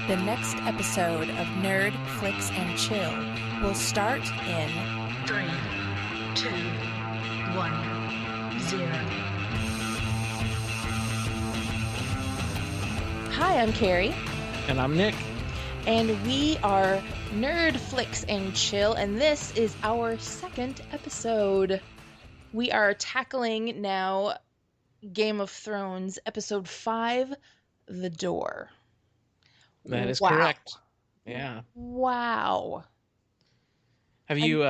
The next episode of Nerd, Flicks, and Chill will start in 3, 2, 1, 0. Hi, I'm Carrie. And I'm Nick. And we are Nerd, Flicks, and Chill, and this is our second episode. We are tackling now Game of Thrones, Episode 5, The Door. That is Wow. correct. Yeah. Wow. Have you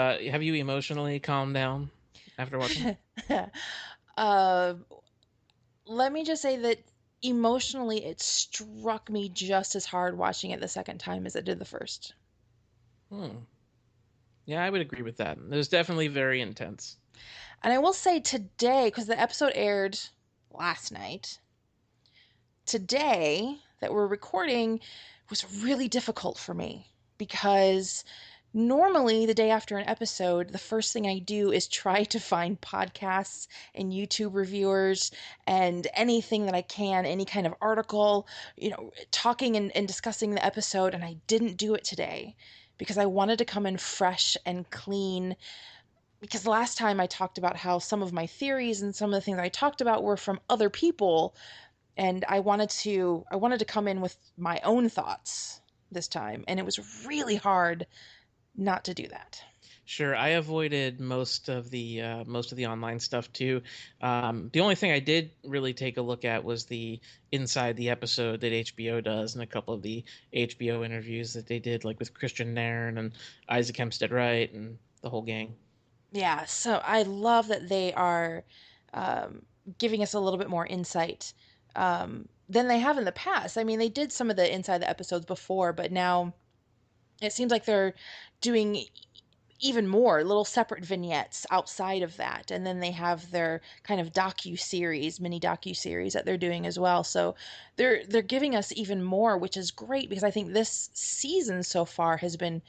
emotionally calmed down after watching? Let me just say that emotionally it struck me just as hard watching it the second time as it did the first. Yeah, I would agree with that. It was definitely very intense. And I will say today, because the episode aired last night, today that we're recording was really difficult for me because normally the day after an episode, the first thing I do is try to find podcasts and YouTube reviewers and anything that I can, any kind of article, talking and discussing the episode. And I didn't do it today because I wanted to come in fresh and clean. Because last time I talked about how some of my theories and some of the things I talked about were from other people. And I wanted to come in with my own thoughts this time. And it was really hard not to do that. Sure, I avoided most of the online stuff too. The only thing I did really take a look at was the inside the episode that HBO does, and a couple of the HBO interviews that they did, like with Christian Nairn and Isaac Hempstead Wright and the whole gang. Yeah, so I love that they are giving us a little bit more insight than they have in the past. I mean, they did some of the inside the episodes before, but now it seems like they're doing even more little separate vignettes outside of that. And then they have their kind of mini docu-series that they're doing as well. So they're giving us even more, which is great because I think this season so far has been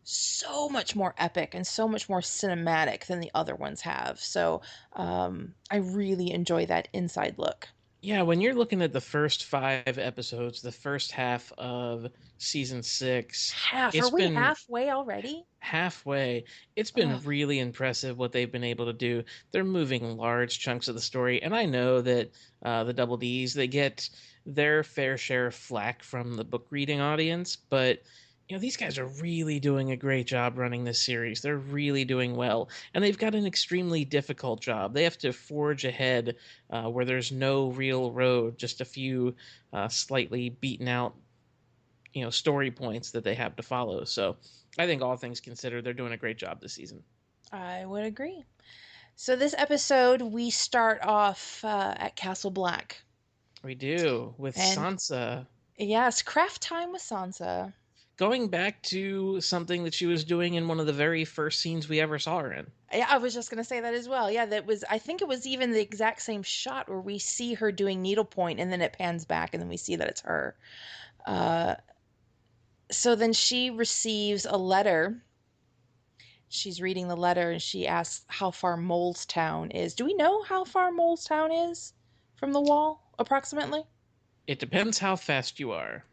so much more epic and so much more cinematic than the other ones have. So I really enjoy that inside look. Yeah, when you're looking at the first 5 episodes, the first half of season 6, Are we halfway already? Halfway. It's been really impressive what they've been able to do. They're moving large chunks of the story, and I know that the Double Ds, they get their fair share of flack from the book reading audience, but these guys are really doing a great job running this series. They're really doing well. And they've got an extremely difficult job. They have to forge ahead where there's no real road, just a few slightly beaten out, story points that they have to follow. So I think all things considered, they're doing a great job this season. I would agree. So this episode, we start off at Castle Black. We do, with Sansa. Yes, craft time with Sansa. Going back to something that she was doing in one of the very first scenes we ever saw her in. Yeah, I was just going to say that as well. Yeah, I think it was even the exact same shot where we see her doing needlepoint and then it pans back and then we see that it's her. So then she receives a letter. She's reading the letter and she asks how far Molestown is. Do we know how far Molestown is from the wall, approximately? It depends how fast you are.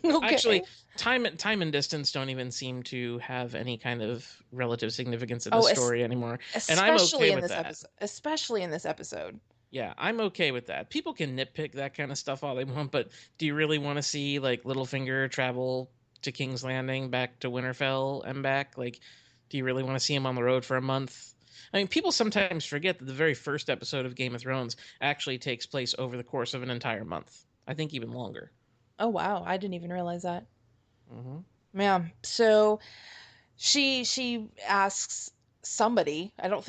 Okay. Actually, time and distance don't even seem to have any kind of relative significance in the story anymore. And I'm okay with that. Especially in this episode. Yeah, I'm okay with that. People can nitpick that kind of stuff all they want, but do you really want to see like Littlefinger travel to King's Landing, back to Winterfell and back? Like, do you really want to see him on the road for a month? I mean, people sometimes forget that the very first episode of Game of Thrones actually takes place over the course of an entire month. I think even longer. Oh, wow. I didn't even realize that. Mm-hmm. Yeah. So she asks somebody, I don't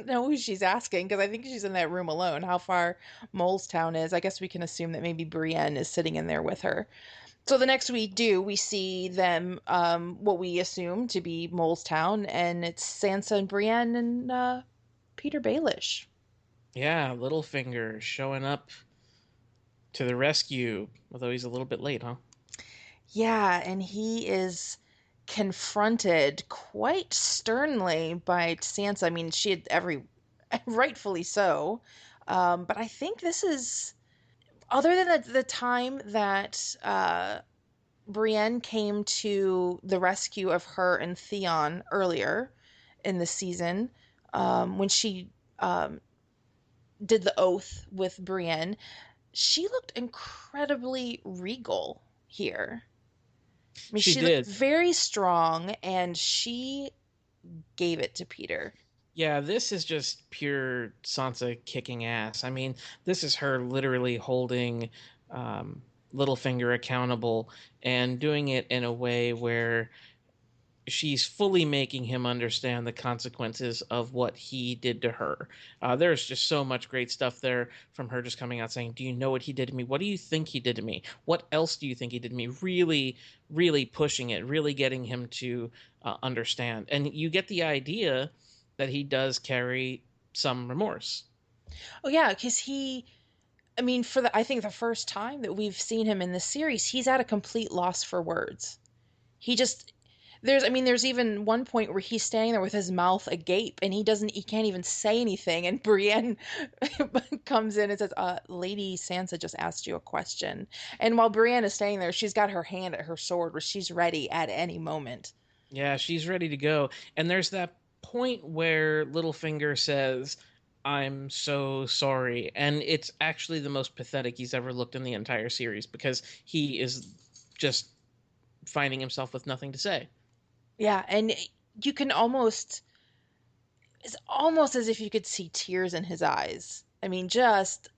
know who she's asking because I think she's in that room alone, how far Molestown is. I guess we can assume that maybe Brienne is sitting in there with her. So the next we see them, what we assume to be Molestown, and it's Sansa and Brienne and Peter Baelish. Yeah, Littlefinger showing up to the rescue, although he's a little bit late, huh? Yeah, and he is confronted quite sternly by Sansa. I mean, she had rightfully so, but I think this is other than the time that Brienne came to the rescue of her and Theon earlier in the season, when she did the oath with Brienne, she looked incredibly regal here. I mean, She she looked did. very strong, and she gave it to Peter. Yeah, this is just pure Sansa kicking ass. I mean, this is her literally holding um, Littlefinger accountable and doing it in a way where she's fully making him understand the consequences of what he did to her. There's just so much great stuff there from her just coming out saying, "Do you know what he did to me? What do you think he did to me? What else do you think he did to me?" Really, really pushing it, really getting him to understand. And you get the idea that he does carry some remorse. Oh yeah, because I mean, I think the first time that we've seen him in this series, he's at a complete loss for words. He just I mean, there's even one point where he's standing there with his mouth agape, and he can't even say anything. And Brienne comes in and says, Lady Sansa just asked you a question. And while Brienne is staying there, she's got her hand at her sword, where she's ready at any moment. Yeah, she's ready to go. And there's that point where Littlefinger says, "I'm so sorry." And it's actually the most pathetic he's ever looked in the entire series because he is just finding himself with nothing to say. Yeah, and you can almost, it's almost as if you could see tears in his eyes. I mean, just,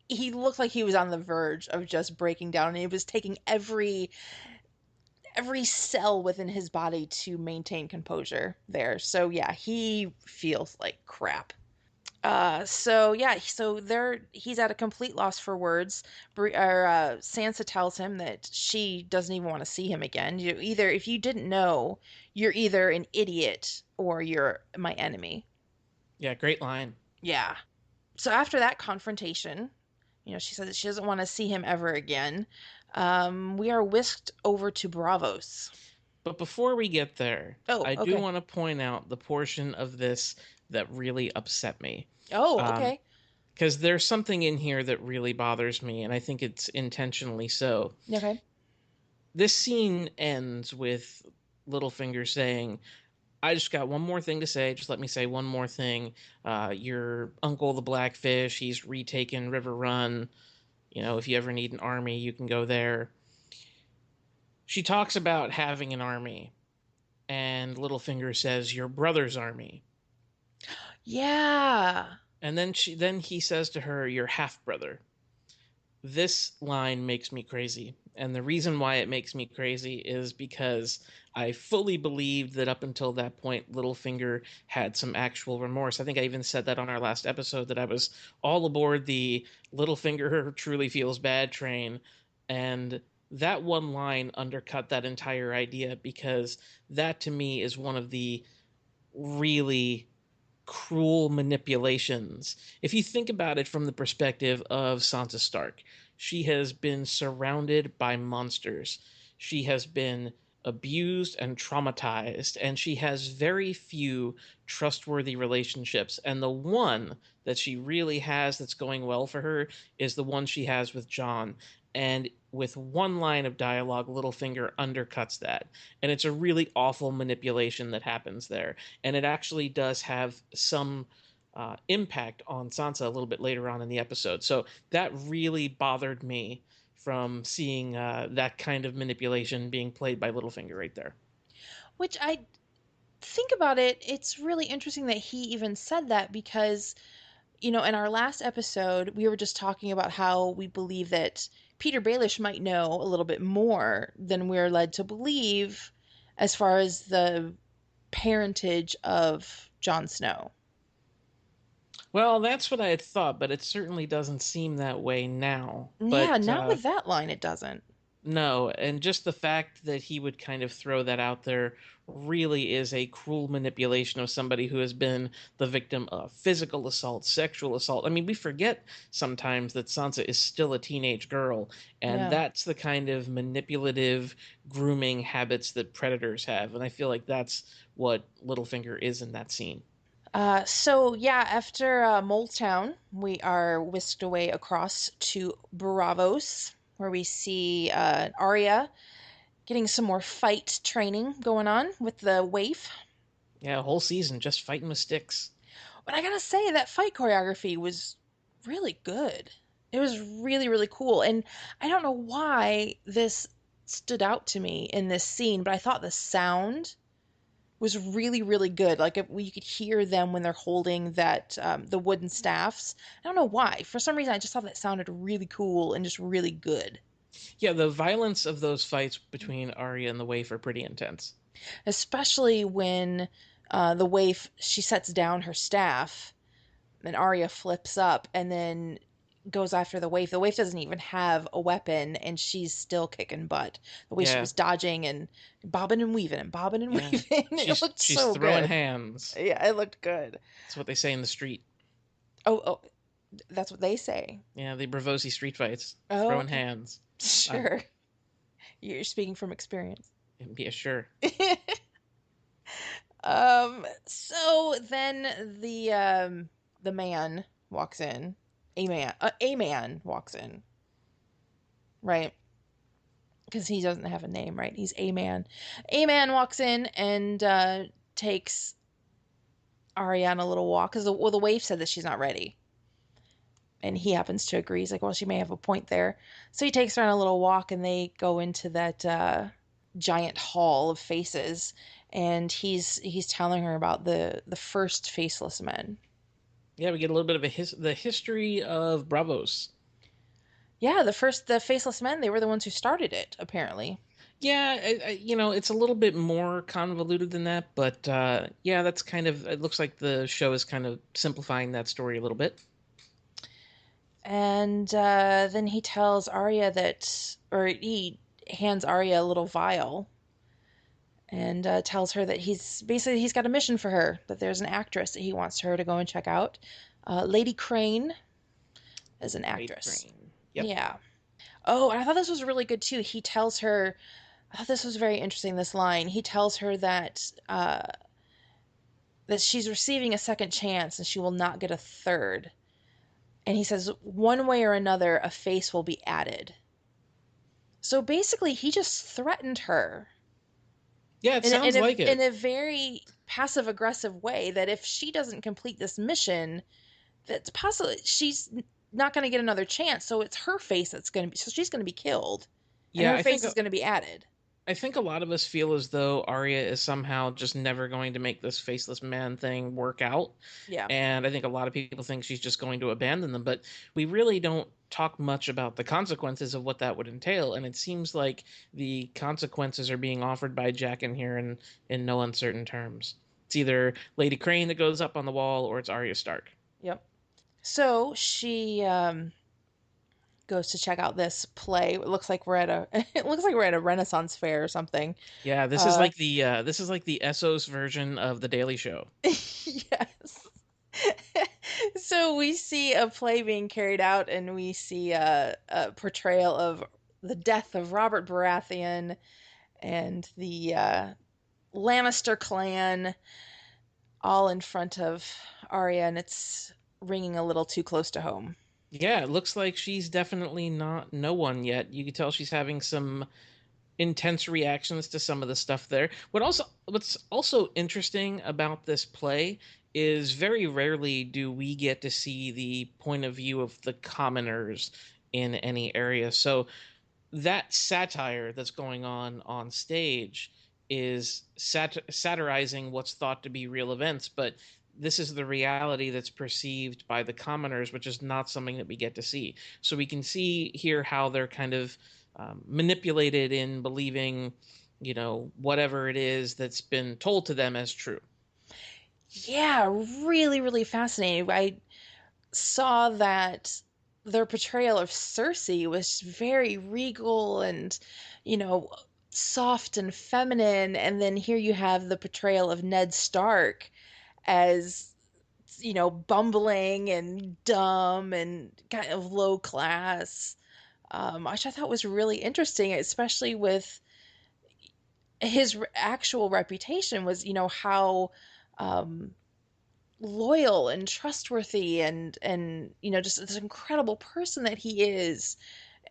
he looked like he was on the verge of just breaking down, and he was taking every cell within his body to maintain composure there. So yeah, he feels like crap. So yeah, so there he's at a complete loss for words. Sansa tells him that she doesn't even want to see him again. You either, if you didn't know, you're either an idiot or you're my enemy. Yeah, great line. Yeah. So after that confrontation, she says that she doesn't want to see him ever again. We are whisked over to Bravos. But before we get there, Oh, I do okay. want to point out the portion of this that really upset me. Oh, Um, okay. because there's something in here that really bothers me, and I think it's intentionally so. Okay. This scene ends with Littlefinger saying, "I just got one more thing to say. Just let me say one more thing. Your uncle, the Blackfish, he's retaken River Run. You know, if you ever need an army, you can go there." She talks about having an army, and Littlefinger says, "Your brother's army." Yeah. And then he says to her, "Your half brother." This line makes me crazy. And the reason why it makes me crazy is because I fully believed that up until that point, Littlefinger had some actual remorse. I think I even said that on our last episode that I was all aboard the Littlefinger truly feels bad train. And that one line undercut that entire idea because that to me is one of the really cruel manipulations. If you think about it from the perspective of Sansa Stark, she has been surrounded by monsters. She has been abused and traumatized, and she has very few trustworthy relationships. And the one that she really has that's going well for her is the one she has with John. And with one line of dialogue, Littlefinger undercuts that. And it's a really awful manipulation that happens there. And it actually does have some impact on Sansa a little bit later on in the episode. So that really bothered me from seeing that kind of manipulation being played by Littlefinger right there. Which I think about it, it's really interesting that he even said that because, in our last episode, we were just talking about how we believe that Peter Baelish might know a little bit more than we're led to believe as far as the parentage of Jon Snow. Well, that's what I had thought, but it certainly doesn't seem that way now. Yeah, But not with that line, it doesn't. no, and just the fact that he would kind of throw that out there really is a cruel manipulation of somebody who has been the victim of physical assault, sexual assault. I mean, we forget sometimes that Sansa is still a teenage girl, and Yeah. that's the kind of manipulative grooming habits that predators have. And I feel like that's what Littlefinger is in that scene. So yeah, after Moletown, we are whisked away across to Bravos, where we see Arya getting some more fight training going on with the waif. Yeah, a whole season just fighting with sticks. But I gotta say, that fight choreography was really good. It was really, really cool. And I don't know why this stood out to me in this scene, but I thought the sound was really, really good. Like you could hear them when they're holding that the wooden staffs. I don't know why. For some reason, I just thought that sounded really cool and just really good. Yeah, the violence of those fights between Arya and the Waif are pretty intense. Especially when the waif she sets down her staff, and Arya flips up and then goes after the waif. The waif doesn't even have a weapon, and she's still kicking butt. The way she Yeah, was dodging and bobbing and weaving and bobbing and yeah. weaving, it She's looked she's so throwing good. hands. Yeah, it looked good. That's what they say in the street. Oh, that's what they say. Yeah, the Bravosi street fights, Oh, throwing okay, hands. Uh, sure. You're speaking from experience. yeah, sure. So then the man walks in. A man walks in, right? Because he doesn't have a name, right? He's a man. A man walks in and takes Ariana a little walk because the waif said that she's not ready, and he happens to agree. He's like, well, she may have a point there, so he takes her on a little walk, and they go into that giant hall of faces, and he's telling her about the first faceless men. Yeah, we get a little bit of the history of Bravos. Yeah, the faceless men, they were the ones who started it, apparently. Yeah, it's a little bit more convoluted than that, but yeah, that's kind of. It looks like the show is kind of simplifying that story a little bit. And then he tells Arya that, or he hands Arya a little vial and tells her that he's got a mission for her. That there's an actress that he wants her to go and check out. Lady Crane is an Lady actress. Crane. Yep. Yeah. Oh, and I thought this was really good too. He tells her, I thought this was very interesting. This line, he tells her that she's receiving a second chance and she will not get a third. And he says, one way or another, a face will be added. So basically, he just threatened her Yeah, it sounds like in it. a very passive aggressive way that if she doesn't complete this mission, that's possibly she's not going to get another chance. So it's her face that's going to be, so she's going to be killed, and Yeah, her face is going to be added. I think a lot of us feel as though Arya is somehow just never going to make this faceless man thing work out. Yeah. And I think a lot of people think she's just going to abandon them, but we really don't talk much about the consequences of what that would entail. And it seems like the consequences are being offered by Jack in here in no uncertain terms. It's either Lady Crane that goes up on the wall or it's Arya Stark. Yep. So she goes to check out this play. It looks like we're at a it looks like we're at a Renaissance fair or something. Yeah, Uh, this is like the Essos version of the Daily Show. yes. So we see a play being carried out, and we see a portrayal of the death of Robert Baratheon and the Lannister clan, all in front of Arya, and it's ringing a little too close to home. Yeah, it looks like she's definitely not no one yet. You can tell she's having some intense reactions to some of the stuff there. What's also interesting about this play is very rarely do we get to see the point of view of the commoners in any area. So that satire that's going on stage is satirizing what's thought to be real events, but this is the reality that's perceived by the commoners, which is not something that we get to see. So we can see here how they're kind of manipulated in believing, whatever it is that's been told to them as true. Yeah, really, really fascinating. I saw that their portrayal of Cersei was very regal and, you know, soft and feminine. And then here you have the portrayal of Ned Stark as, bumbling and dumb and kind of low class, which I thought was really interesting, especially with his actual reputation was, how um, loyal and trustworthy and just this incredible person that he is.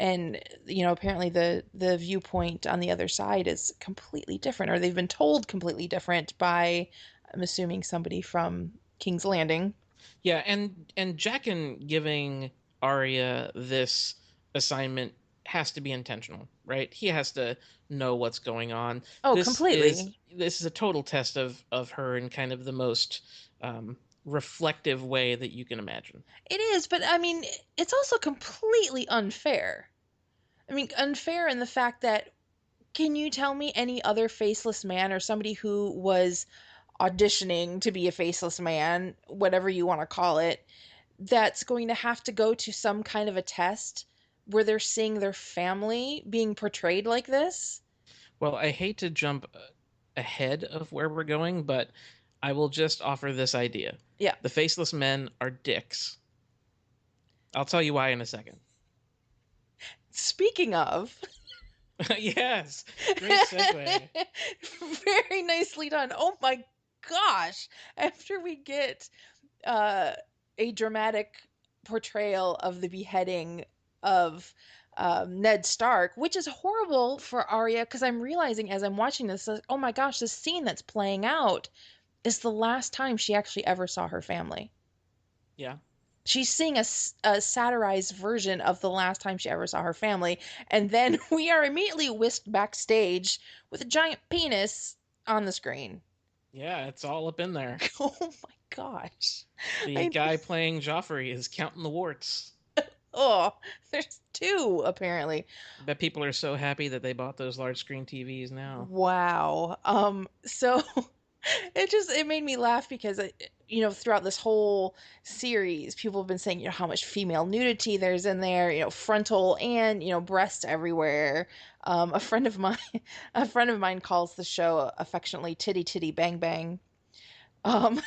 And apparently the viewpoint on the other side is completely different, or they've been told completely different by, I'm assuming, somebody from King's Landing. Yeah, and Jaqen giving Arya this assignment has to be intentional, right? He has to know what's going on. Oh, This is completely. this is a total test of her in kind of the most reflective way that you can imagine. It is, but I mean, it's also completely unfair. I mean, unfair in the fact that, can you tell me any other faceless man, or somebody who was auditioning to be a faceless man, whatever you want to call it, that's going to have to go to some kind of a test where they're seeing their family being portrayed like this? Well, I hate to jump ahead of where we're going, but I will just offer this idea. Yeah. The faceless men are dicks. I'll tell you why in a second. Speaking of, Yes, great segue. very nicely done. Oh my gosh. After we get uh, a dramatic portrayal of the beheading of Ned Stark, which is horrible for Arya, because I'm realizing as I'm watching this, like, oh my gosh, this scene that's playing out is the last time she actually ever saw her family. Yeah. She's seeing a satirized version of the last time she ever saw her family, and then we are immediately whisked backstage with a giant penis on the screen. Yeah, it's all up in there. Oh my gosh. The I guy playing Joffrey is counting the warts. Oh, there's two apparently. I bet people are so happy that they bought those large screen TVs now. Wow. So it made me laugh because throughout this whole series, people have been saying, how much female nudity there's in there, frontal and, breast everywhere. A friend of mine a friend of mine calls the show affectionately Titty Titty Bang Bang. Um,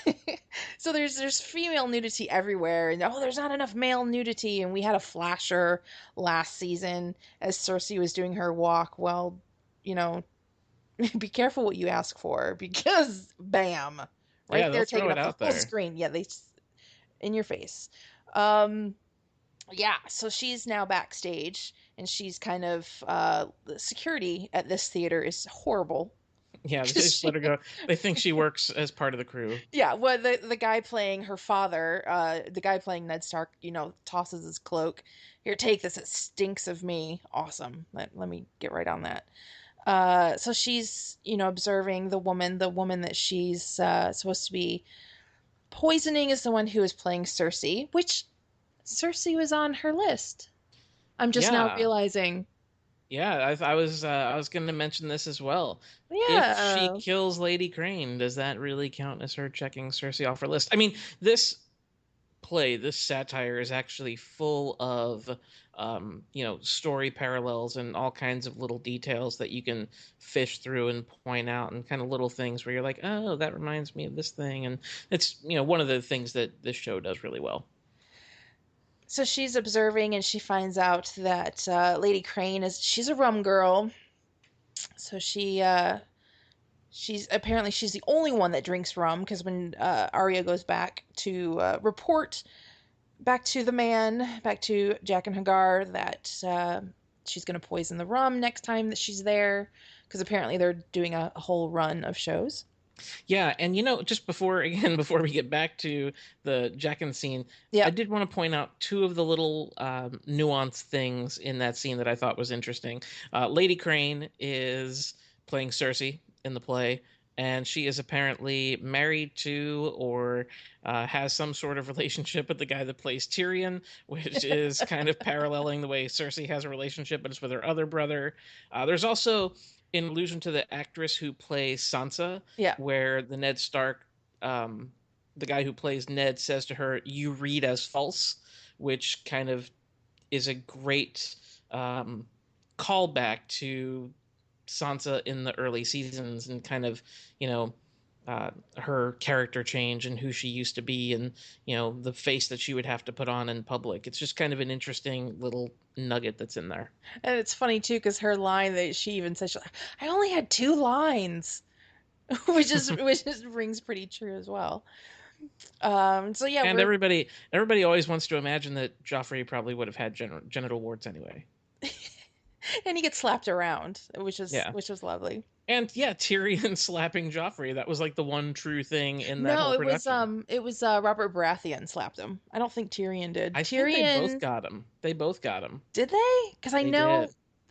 so there's female nudity everywhere, and there's not enough male nudity. And we had a flasher last season as Cersei was doing her walk. Well, you know, be careful what you ask for, because bam, right Yeah, they'll there, throw taking it up the out whole there. screen. Yeah, they in your face. Um, yeah, so she's now backstage, and she's kind of the security at this theater is horrible Yeah, they because just let her go. They think she works as part of the crew. yeah, well, the guy playing her father, the guy playing Ned Stark, tosses his cloak. Here, take this. It stinks of me. Awesome. Let me get right on that. So she's, observing the woman that she's supposed to be poisoning is the one who is playing Cersei, which Cersei was on her list. I'm just now Yeah, realizing. yeah. I was going to mention this as well. If she Yeah. kills Lady Crane, does that really count as her checking Cersei off her list? I mean, this satire is actually full of story parallels and all kinds of little details that you can fish through and point out, and kind of little things where you're like, oh, that reminds me of this thing. And it's one of the things that this show does really well. So she's observing, and she finds out that Lady Crane she's a rum girl. So she's the only one that drinks rum, because when Arya goes back to report back to the man, back to Jack and Hagar, that she's going to poison the rum next time that she's there, because apparently they're doing a whole run of shows. Yeah, and just before again, before we get back to the Jaqen scene, I Yep. did want to point out two of the little nuanced things in that scene that I thought was interesting. Lady Crane is playing Cersei in the play, and she is apparently married to, or has some sort of relationship with the guy that plays Tyrion, which is kind of paralleling the way Cersei has a relationship, but it's with her other brother. There's also in allusion to the actress who plays Sansa, Yeah. where the Ned Stark, um, the guy who plays Ned, says to her, "You read as false," which kind of is a great callback to Sansa in the early seasons, and kind of you know her character change and who she used to be, and the face that she would have to put on in public. It's just kind of an interesting little nugget that's in there. And it's funny too, because her line that she even says, "I only had two lines," which rings pretty true as well. So yeah, And we're everybody always wants to imagine that Joffrey probably would have had genital warts anyway. And he gets slapped around, Yeah. which was lovely. And yeah, Tyrion slapping Joffrey. That was like the one true thing in that No, whole production. it was Robert Baratheon slapped him. I don't think Tyrion did. I think they both Tyrion, got him. They both got him. did they? Because They did.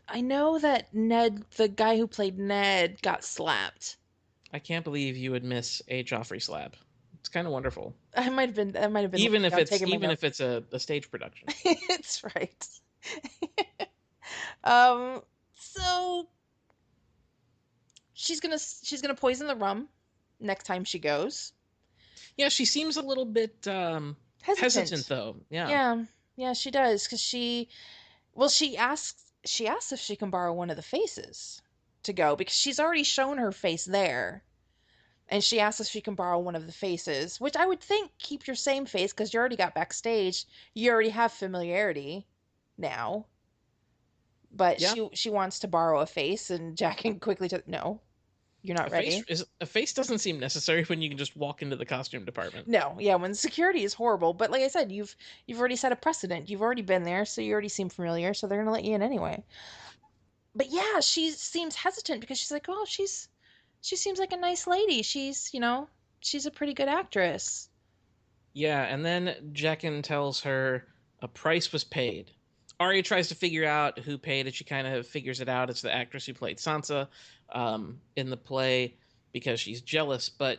I know that Ned, the guy who played Ned, got slapped. I can't believe you would miss a Joffrey slap. It's kind of wonderful. I might have been looking down, taking my Even notes. if it's a stage production. It's right. Um, so she's gonna poison the rum next time she goes. Yeah, she seems a little bit hesitant Hesitant. though. Yeah. Yeah, yeah, she does because well, she asks if she can borrow one of the faces to go because she's already shown her face there. And she asks if she can borrow one of the faces, which I would think keep your same face because you already got backstage. You already have familiarity now. But Yeah. she wants to borrow a face, and Jack can quickly no, you're not ready. A face doesn't seem necessary when you can just walk into the costume department. No, yeah, when security is horrible. But like I said, you've already set a precedent. You've already been there, so you already seem familiar. So they're gonna let you in anyway. But yeah, she seems hesitant because she's like, oh, she seems like a nice lady. She's a pretty good actress. Yeah, and then Jaqen tells her a price was paid. Arya tries to figure out who paid it. She kind of figures it out. It's the actress who played Sansa in the play because she's jealous. But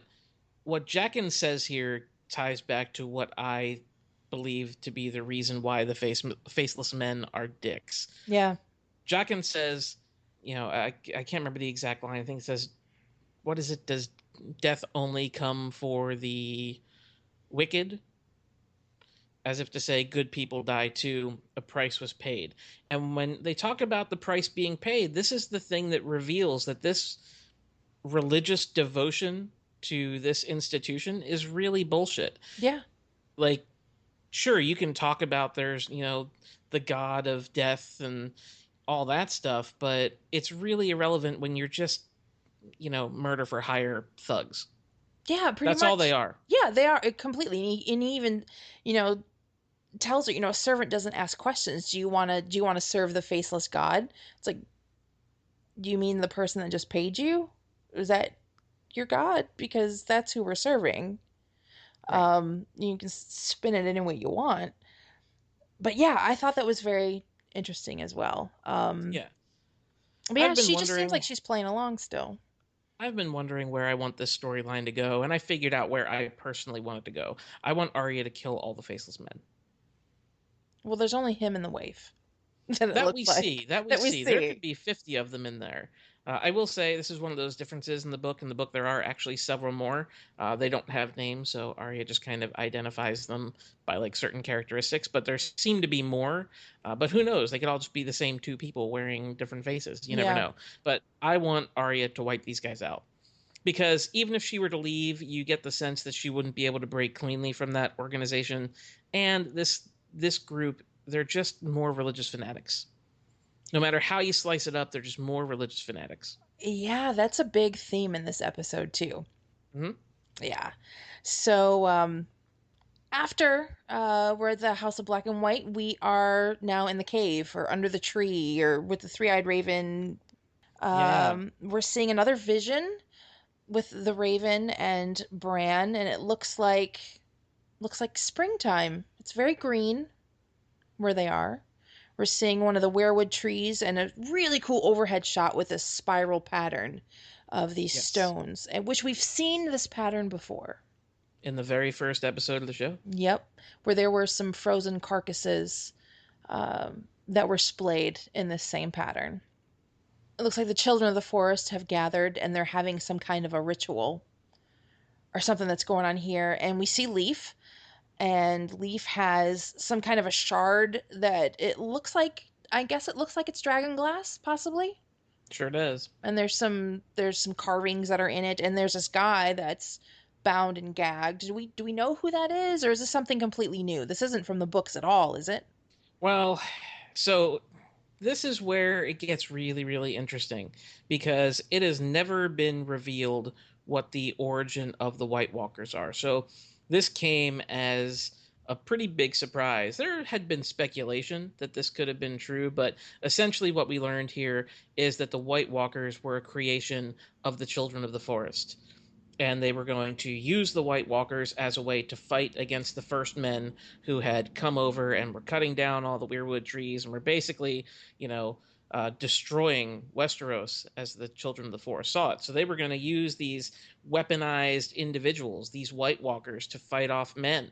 what Jaqen says here ties back to what I believe to be the reason why the faceless men are dicks. Yeah. Jaqen says, I can't remember the exact line. I think it says, what is it? Does death only come for the wicked? As if to say, good people die too, a price was paid. And when they talk about the price being paid, this is the thing that reveals that this religious devotion to this institution is really bullshit. Yeah. Like, sure, you can talk about there's, the god of death and all that stuff, but it's really irrelevant when you're just, murder for hire thugs. Yeah, pretty That's all much. they are. Yeah, they are completely. And he even, you know, tells her, a servant doesn't ask questions. Do you want to serve the faceless god? It's like, do you mean the person that just paid you? Is that your god? Because that's who we're serving. Right. You can spin it any way you want. But yeah, I thought that was very interesting as well. Yeah. But yeah, I've been she just seems like wondering she's playing along still. I've been wondering where I want this storyline to go, and I figured out where I personally want it to go. I want Arya to kill all the faceless men. Well, there's only him and the waif that it That looks we like see. That we that we see. There see. could be 50 of them in there. I will say this is one of those differences in the book. In the book, there are actually several more. They don't have names, so Arya just kind of identifies them by like certain characteristics. But there seem to be more. But who knows? They could all just be the same two people wearing different faces. You never Yeah. know. But I want Arya to wipe these guys out because even if she were to leave, you get the sense that she wouldn't be able to break cleanly from that organization. And this group, they're just more religious fanatics. No matter how you slice it up, they're just more religious fanatics. Yeah, that's a big theme in this episode too. Hmm. Yeah. So, after we're at the House of Black and White, we are now in the cave or under the tree or with the three-eyed raven. Yeah. We're seeing another vision with the raven and Bran, and it looks like springtime. It's very green where they are. We're seeing one of the weirwood trees and a really cool overhead shot with a spiral pattern of these Yes. stones, which we've seen this pattern before. In the very first episode of the show. Yep, where there were some frozen carcasses that were splayed in this same pattern. It looks like the children of the forest have gathered and they're having some kind of a ritual or something that's going on here. And we see Leaf, and Leaf has some kind of a shard that it looks like, I guess it looks like it's dragon glass, possibly. Sure does. And there's some carvings that are in it, and there's this guy that's bound and gagged. Do we know who that is, or is this something completely new? This isn't from the books at all, is it? Well, so this is where it gets really, really interesting because it has never been revealed what the origin of the White Walkers are. So this came as a pretty big surprise. There had been speculation that this could have been true, but essentially what we learned here is that the White Walkers were a creation of the Children of the Forest, and they were going to use the White Walkers as a way to fight against the first men who had come over and were cutting down all the weirwood trees and were basically, destroying Westeros as the Children of the Forest saw it. So they were going to use these weaponized individuals, these White Walkers, to fight off men.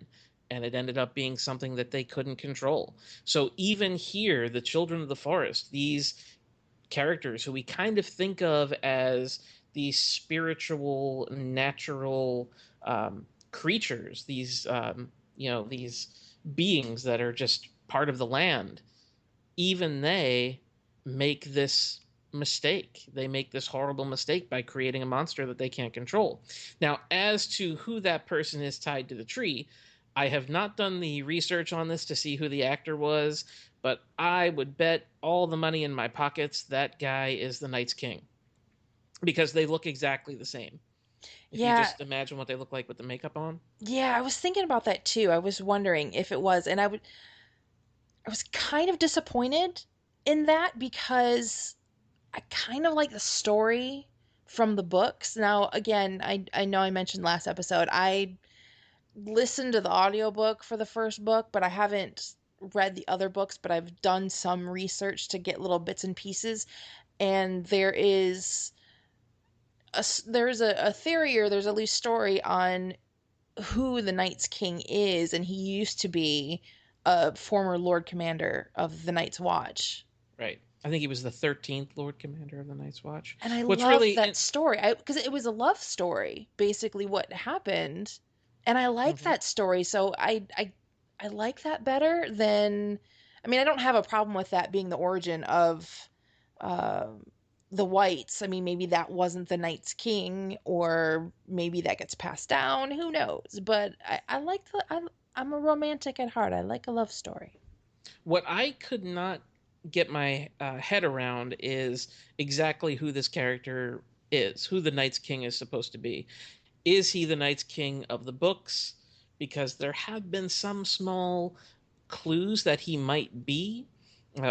And it ended up being something that they couldn't control. So even here, the Children of the Forest, these characters who we kind of think of as these spiritual, natural creatures, these beings that are just part of the land, even they make this mistake. They make this horrible mistake by creating a monster that they can't control. Now, as to who that person is tied to the tree, I have not done the research on this to see who the actor was, but I would bet all the money in my pockets that guy is the Night's King because they look exactly the same. If you Yeah, just imagine what they look like with the makeup on. yeah, I was thinking about that too. I was wondering if it was, and I was kind of disappointed in that because I kind of like the story from the books. Now, again, I know I mentioned last episode, I listened to the audiobook for the first book, but I haven't read the other books, but I've done some research to get little bits and pieces. And there's a theory, or there's a loose story on who the Night's King is, and he used to be a former Lord Commander of the Night's Watch. Right. I think he was the 13th Lord Commander of the Night's Watch. And I What's loved really. that story because it was a love story, basically what happened, and I like Mhm. that story. So I like that better than. I mean, I don't have a problem with that being the origin of uh, the whites. I mean, maybe that wasn't the Night's King, or maybe that gets passed down. Who knows? But I like I'm a romantic at heart. I like a love story. What I could not get my head around is exactly who this character is, who the Night's King is supposed to be. Is he the Night's King of the books? Because there have been some small clues that he might be,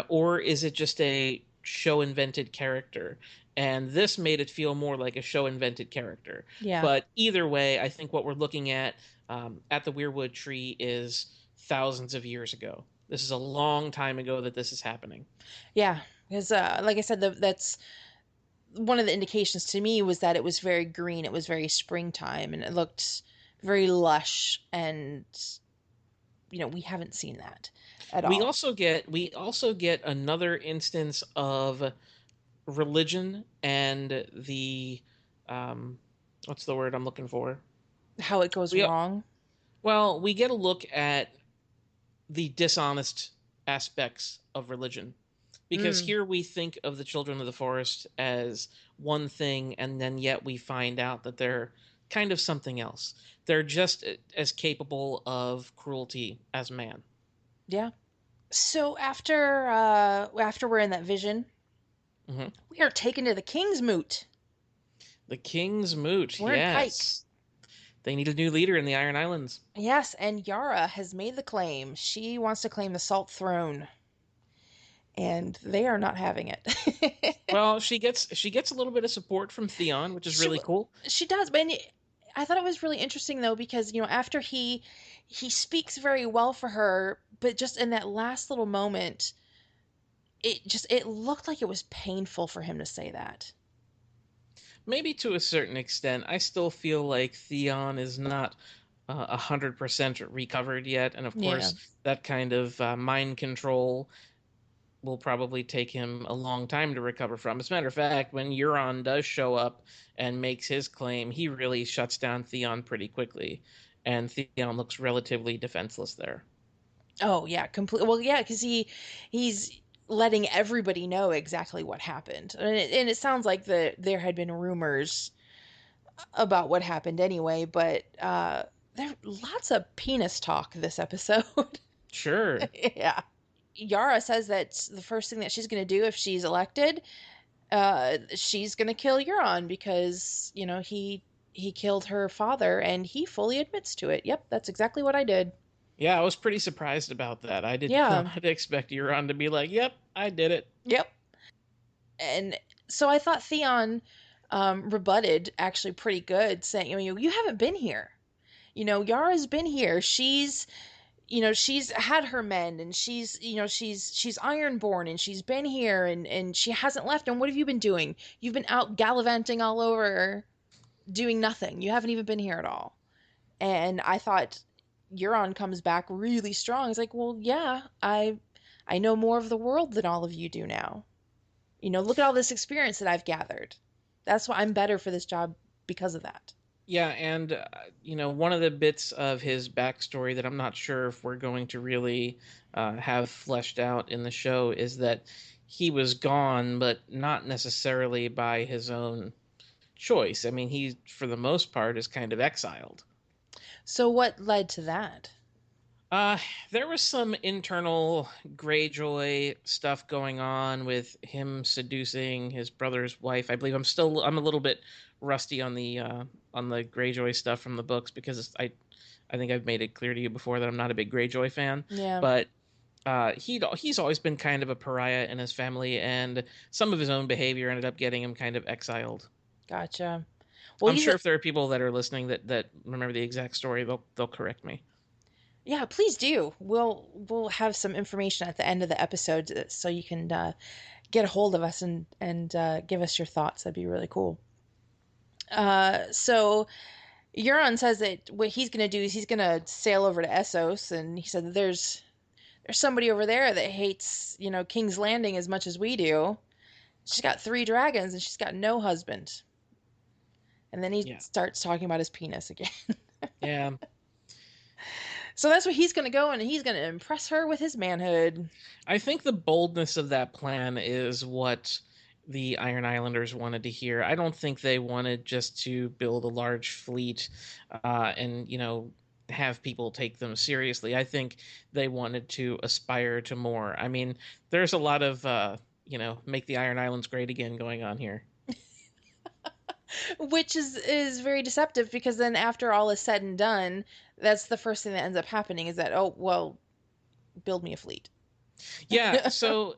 or is it just a show invented character? And this made it feel more like a show invented character. Yeah. But either way, I think what we're looking at the Weirwood Tree is thousands of years ago. This is a long time ago that this is happening. Yeah, because like I said, that's one of the indications to me was that it was very green. It was very springtime, and it looked very lush. And we haven't seen that at We all. also get another instance of religion and the um, what's the word I'm looking for? How it goes We wrong. we get a look at the dishonest aspects of religion because Mm, here we think of the children of the forest as one thing, and then yet we find out that they're kind of something else. They're just as capable of cruelty as man. yeah. So after we're in that vision, Hmm. we are taken to the King's Moot. The King's Moot, We're in Pike. yes. They need a new leader in the Iron Islands. Yes, and Yara has made the claim. She wants to claim the Salt Throne, and they are not having it. Well, she gets a little bit of support from Theon, which is She really cool. she does, but I thought it was really interesting though because after he speaks very well for her, but just in that last little moment, it looked like it was painful for him to say that. Maybe to a certain extent, I still feel like Theon is not 100% recovered yet, and of Yeah. course, that kind of mind control will probably take him a long time to recover from. As a matter of fact, when Euron does show up and makes his claim, he really shuts down Theon pretty quickly, and Theon looks relatively defenseless there. Oh yeah, complete. Well, yeah, because he's letting everybody know exactly what happened, and it sounds like there had been rumors about what happened anyway, but there lots of penis talk this episode. Sure. Yeah. Yara says that the first thing that she's going to do if she's elected, she's going to kill Euron because he killed her father, and he fully admits to it. Yep, that's exactly what I did. Yeah, I was pretty surprised about that. I did Yeah. not expect Euron to be like, "Yep, I did it." Yep. And so I thought Theon rebutted actually pretty good, saying, you haven't been here. Yara's been here. She's had her men, and she's ironborn, and she's been here, and she hasn't left. And what have you been doing? You've been out gallivanting all over doing nothing. You haven't even been here at all. And I thought Euron comes back really strong. He's like, well, yeah, I know more of the world than all of you do now. Look at all this experience that I've gathered. That's why I'm better for this job because of that. Yeah, and one of the bits of his backstory that I'm not sure if we're going to really have fleshed out in the show is that he was gone, but not necessarily by his own choice. I mean, he, for the most part, is kind of exiled. So what led to that? Uh, there was some internal Greyjoy stuff going on with him seducing his brother's wife. I believe I'm a little bit rusty on the Greyjoy stuff from the books because I think I've made it clear to you before that I'm not a big Greyjoy fan. Yeah, But he's always been kind of a pariah in his family, and some of his own behavior ended up getting him kind of exiled. gotcha. Well, I'm he's sure if there are people that are listening that remember the exact story, they'll correct me. yeah, please do. We'll have some information at the end of the episode so you can get a hold of us and give us your thoughts. That'd be really cool. So Euron says that what he's gonna do is he's gonna sail over to Essos, and he said that there's somebody over there that hates King's Landing as much as we do. She's got 3 dragons and she's got no husband. And then he Yeah, starts talking about his penis again. yeah. So that's where he's gonna go, and he's gonna impress her with his manhood. I think the boldness of that plan is what the Iron Islanders wanted to hear. I don't think they wanted just to build a large fleet and, have people take them seriously. I think they wanted to aspire to more. I mean, there's a lot of, make the Iron Islands great again going on here. Which is very deceptive, because then after all is said and done, that's the first thing that ends up happening, is that, oh well, build me a fleet. Yeah, so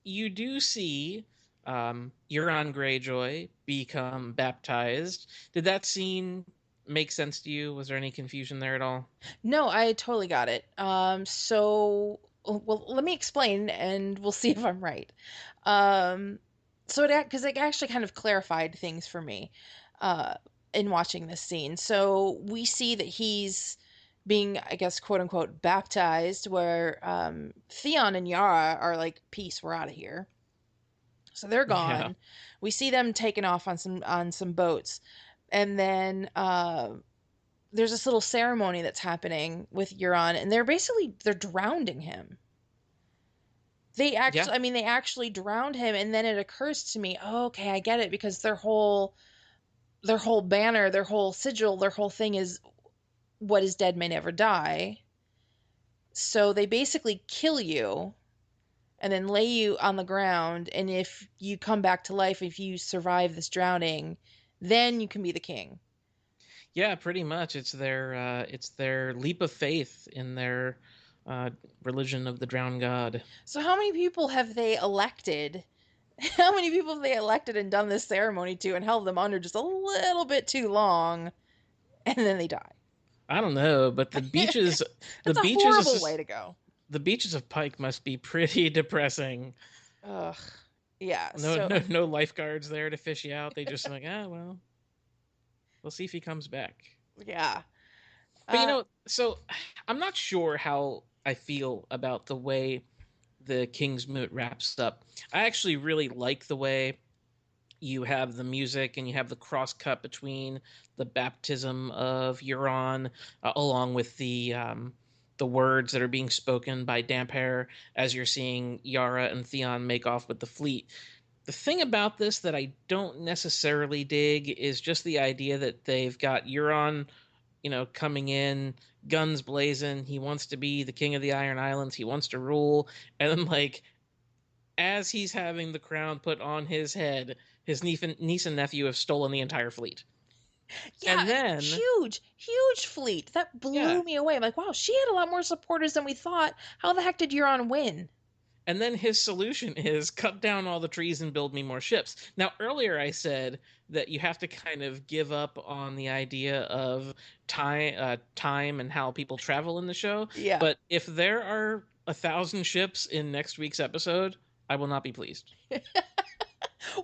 you do see Euron Greyjoy become baptized. Did that scene make sense to you? Was there any confusion there at all? No, I totally got it. Well, let me explain, and we'll see if I'm right. Um, because it actually kind of clarified things for me, uh, in watching this scene. So we see that he's being, I guess, quote unquote, baptized, where Theon and Yara are like, "Peace, we're out of here." So they're Yeah. gone. We see them taking off on some boats, and then there's this little ceremony that's happening with Euron, and they're drowning him. Yeah. They actually drowned him, and then it occurs to me, oh, okay, I get it, because their whole banner, their whole sigil, their whole thing is what is dead may never die. So they basically kill you and then lay you on the ground, and if you come back to life, if you survive this drowning, then you can be the king. Yeah, pretty much. It's their leap of faith in their uh, religion of the drowned god. So how many people have they elected? How many people have they elected and done this ceremony to and held them under just a little bit too long, and then they die? I don't know, but the That's a horrible way beaches to go. the beaches of Pike must be pretty depressing. Ugh. Yeah. No, So no, no lifeguards there to fish you out. They just like, well, we'll see if he comes back. yeah. But Uh, so I'm not sure how I feel about the way the King's Moot wraps up. I actually really like the way you have the music and you have the cross cut between the baptism of Euron, along with the words that are being spoken by Damphair as you're seeing Yara and Theon make off with the fleet. The thing about this that I don't necessarily dig is just the idea that they've got Euron, coming in, guns blazing. He wants to be the king of the Iron Islands. He wants to rule. And then, like, as he's having the crown put on his head, his niece and nephew have stolen the entire fleet. Yeah, And then, huge, huge fleet. That yeah, blew me away. I'm like, wow, she had a lot more supporters than we thought. How the heck did Euron win? and then his solution is cut down all the trees and build me more ships. Now, earlier I said that you have to kind of give up on the idea of time and how people travel in the show. Yeah. But if there are 1,000 ships in next week's episode, I will not be pleased.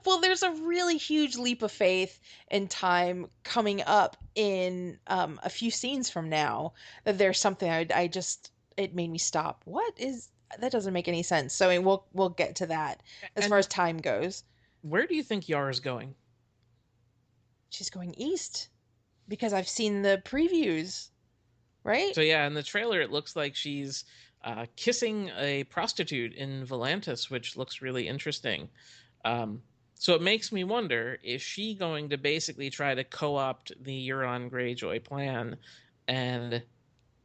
Well, there's a really huge leap of faith in time coming up in a few scenes from now. That there's something I just it made me stop. What is that? Doesn't make any sense. So I mean, we'll get to that as far as And time goes. where do you think Yara's going? She's going east because I've seen the previews, right? So yeah, in the trailer, it looks like she's kissing a prostitute in Volantis, which looks really interesting. Um, so it makes me wonder: is she going to basically try to co-opt the Euron Greyjoy plan and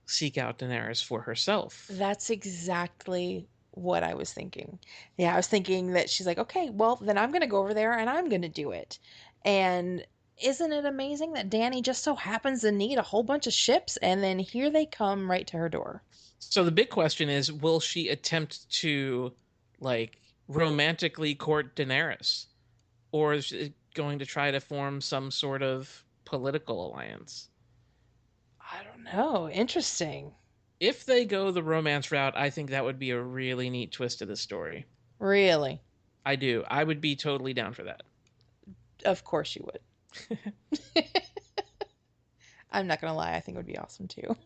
seek out Daenerys for herself? That's exactly what I was thinking. Yeah, I was thinking that she's like, okay, well, then I'm going to go over there and I'm going to do it. And isn't it amazing that Danny just so happens to need a whole bunch of ships and then here they come right to her door? So the big question is: will she attempt to like romantically court Daenerys, or is she going to try to form some sort of political alliance? I don't know. Interesting. If they go the romance route, I think that would be a really neat twist to the story. Really? I do. I would be totally down for that. Of course you would. I'm not going to lie. I think it would be awesome too.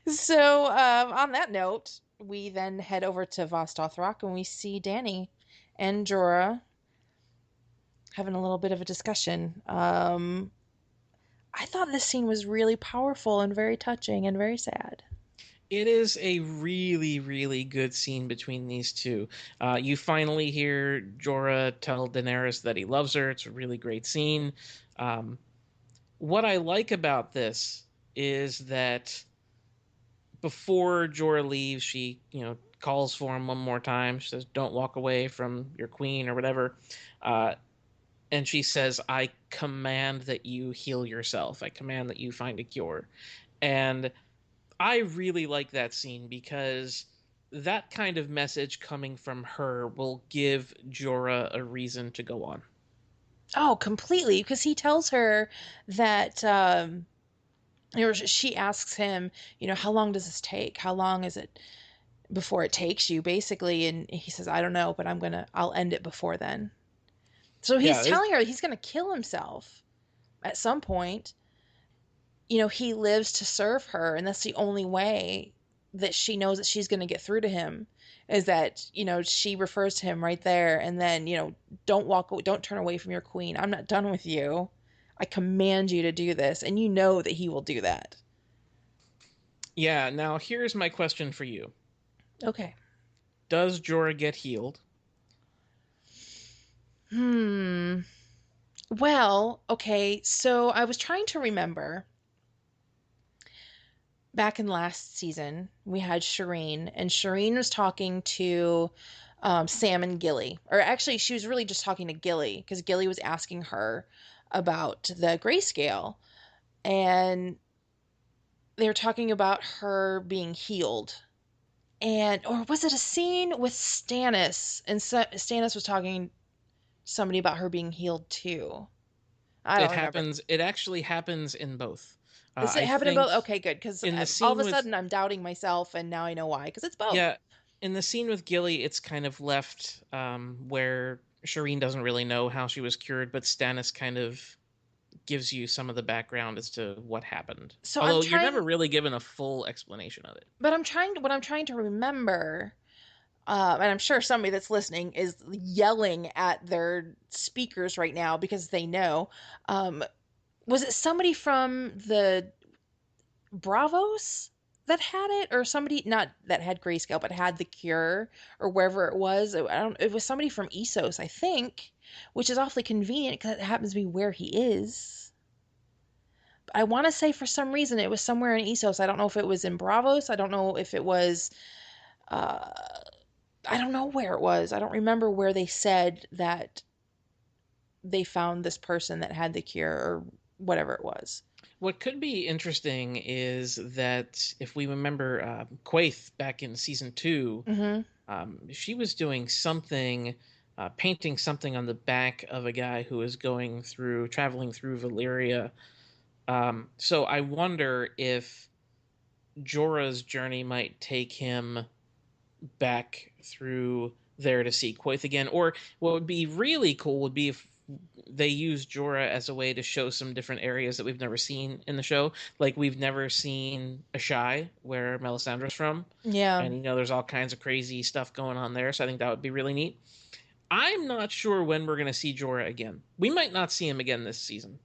So, on that note, we then head over to Vostothrock and we see Danny and Jorah having a little bit of a discussion. I thought this scene was really powerful and very touching and very sad. It is a really, really good scene between these two. You finally hear Jorah tell Daenerys that he loves her. It's a really great scene. Um, what I like about this is that before Jorah leaves, she, calls for him one more time. She says, "Don't walk away from your queen," or whatever. Uh, and she says, "I command that you heal yourself. I command that you find a cure." And I really like that scene because that kind of message coming from her will give Jorah a reason to go on. Oh, completely. Because he tells her that, she asks him, how long does this take? How long is it before it takes you, basically? And he says, I don't know, but I'll end it before then. So he's Yeah, telling her he's going to kill himself at some point. He lives to serve her, and that's the only way that she knows that she's going to get through to him is that, she refers to him right there and then, don't turn away from your queen. I'm not done with you. I command you to do this, and you know that he will do that. yeah. Now here's my question for you: Okay. does Jorah get healed? Hmm. Well, okay. So I was trying to remember back in last season, we had Shireen, and Shireen was talking to Sam and Gilly. Or actually, she was really just talking to Gilly because Gilly was asking her about the grayscale. And they were talking about her being healed. And, or was it a scene with Stannis? And Stannis was talking to somebody about her being healed too. I It don't remember. happens. It actually happens in both. Is it I happening think both? Okay, good. Because in the all of scene a with sudden I'm doubting myself, and now I know why. Because it's both. yeah, in the scene with Gilly, it's kind of left where Shireen doesn't really know how she was cured, but Stannis kind of gives you some of the background as to what happened. So I'm Although you're never trying, really given a full explanation of it. but what I'm trying to remember, and I'm sure somebody that's listening is yelling at their speakers right now because they know. Um, was it somebody from the Bravos that had it, or somebody not that had grayscale, but had the cure, or wherever it was? I don't. It was somebody from Essos, I think, which is awfully convenient because it happens to be where he is. I want to say for some reason it was somewhere in Essos. I don't know if it was in Bravos. I don't know if it was. Uh, I don't know where it was. I don't remember where they said that they found this person that had the cure. Or whatever it was. What could be interesting is that if we remember Quaithe back in season two, Hmm. she was doing something, painting something on the back of a guy who was traveling through Valyria. So I wonder if Jorah's journey might take him back through there to see Quoth again. Or what would be really cool would be if they use Jorah as a way to show some different areas that we've never seen in the show. Like we've never seen Ashai, where Melisandre's from. Yeah. And there's all kinds of crazy stuff going on there. So I think that would be really neat. I'm not sure when we're going to see Jorah again. We might not see him again this season.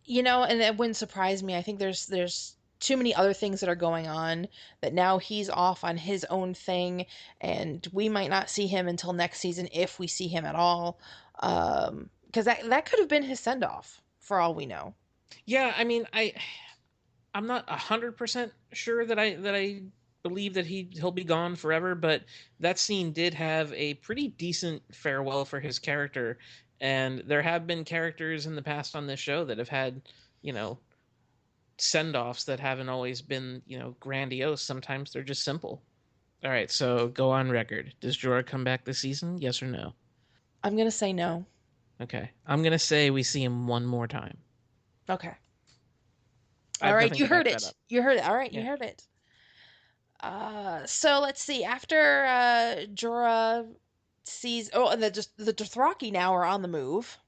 And it wouldn't surprise me. I think there's too many other things that are going on that now he's off on his own thing, and we might not see him until next season if we see him at all. Because that could have been his send off for all we know. Yeah, I mean, I'm not 100% sure that I believe that he'll be gone forever, but that scene did have a pretty decent farewell for his character, and there have been characters in the past on this show that have had, you know, send-offs that haven't always been, grandiose. Sometimes they're just simple. All right, so go on record. Does Jorah come back this season? Yes or no? I'm gonna say no. Okay. I'm going to say we see him one more time. Okay. I All have right, nothing you to heard back that it. up. You heard it. All right, you Yeah. heard it. So let's see. After Jorah sees, and the Dothraki now are on the move.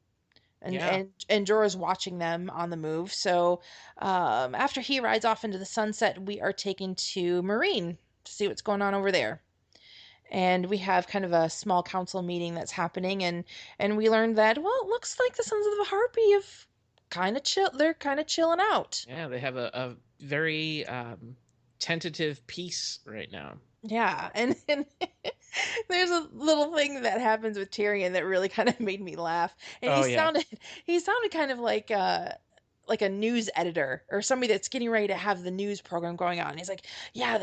and Yeah. and and Jorah's watching them on the move. So after he rides off into the sunset, we are taken to Marine to see what's going on over there. And we have kind of a small council meeting that's happening, and we learned that, well, it looks like the Sons of the Harpy have kind of chill. They're kind of chilling out. Yeah, they have a very tentative peace right now. Yeah, and there's a little thing that happens with Tyrion that really kind of made me laugh. And he Oh yeah. sounded he sounded kind of like a news editor or somebody that's getting ready to have the news program going on. He's like, "Yeah,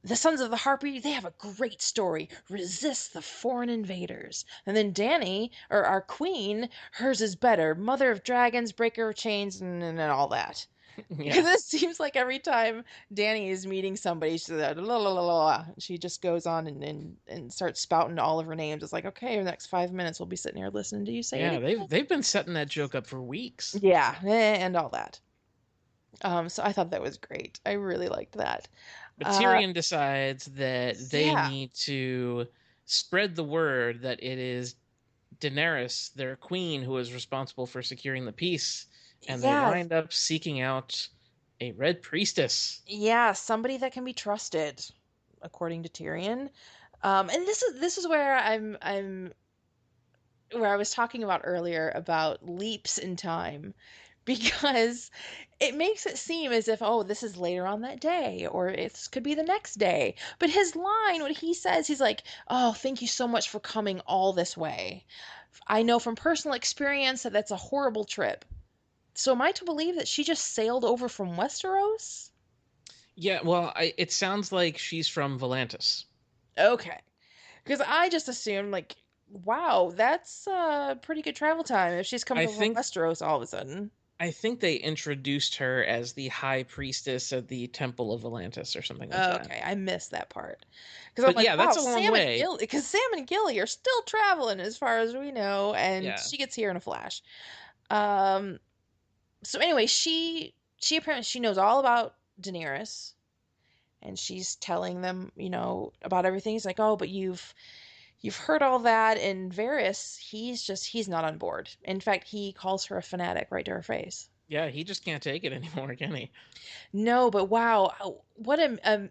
the Sons of the Harpy, they have a great story. Resist the foreign invaders." And then Dany, or our queen, hers is better. Mother of dragons, breaker of chains, and all that. Yeah. Because it seems like every time Danny is meeting somebody, she's like, la, la, la, la. She just goes on and starts spouting all of her names. It's like, okay, the next 5 minutes we'll be sitting here listening to you say it Yeah, again. they've been setting that joke up for weeks. Yeah, and all that. So I thought that was great. I really liked that. But Uh, Tyrion decides that they yeah, need to spread the word that it is Daenerys, their queen, who is responsible for securing the peace, and they yeah, wind up seeking out a red priestess. yeah. Somebody that can be trusted, according to Tyrion. And this is where I'm where I was talking about earlier about leaps in time, because it makes it seem as if, oh, this is later on that day, or it could be the next day. But his line, what he says, he's like, "Oh, thank you so much for coming all this way. I know from personal experience that that's a horrible trip." So am I to believe that she just sailed over from Westeros? Yeah, well, it sounds like she's from Volantis. Okay. Because I just assumed, like, wow, that's pretty good travel time if she's coming I over from think Westeros all of a sudden. I think they introduced her as the high priestess of the Temple of Volantis or something like that. Okay, I missed that part. Because I'm But like, yeah, wow, that's a long way. Sam and Gilly are still traveling as far as we know, and Yeah. she gets here in a flash. Um, so anyway, she apparently she knows all about Daenerys, and she's telling them, about everything. He's like, oh, but you've heard all that, and Varys, he's not on board. In fact, he calls her a fanatic right to her face. Yeah, he just can't take it anymore, can he? No, but wow, what an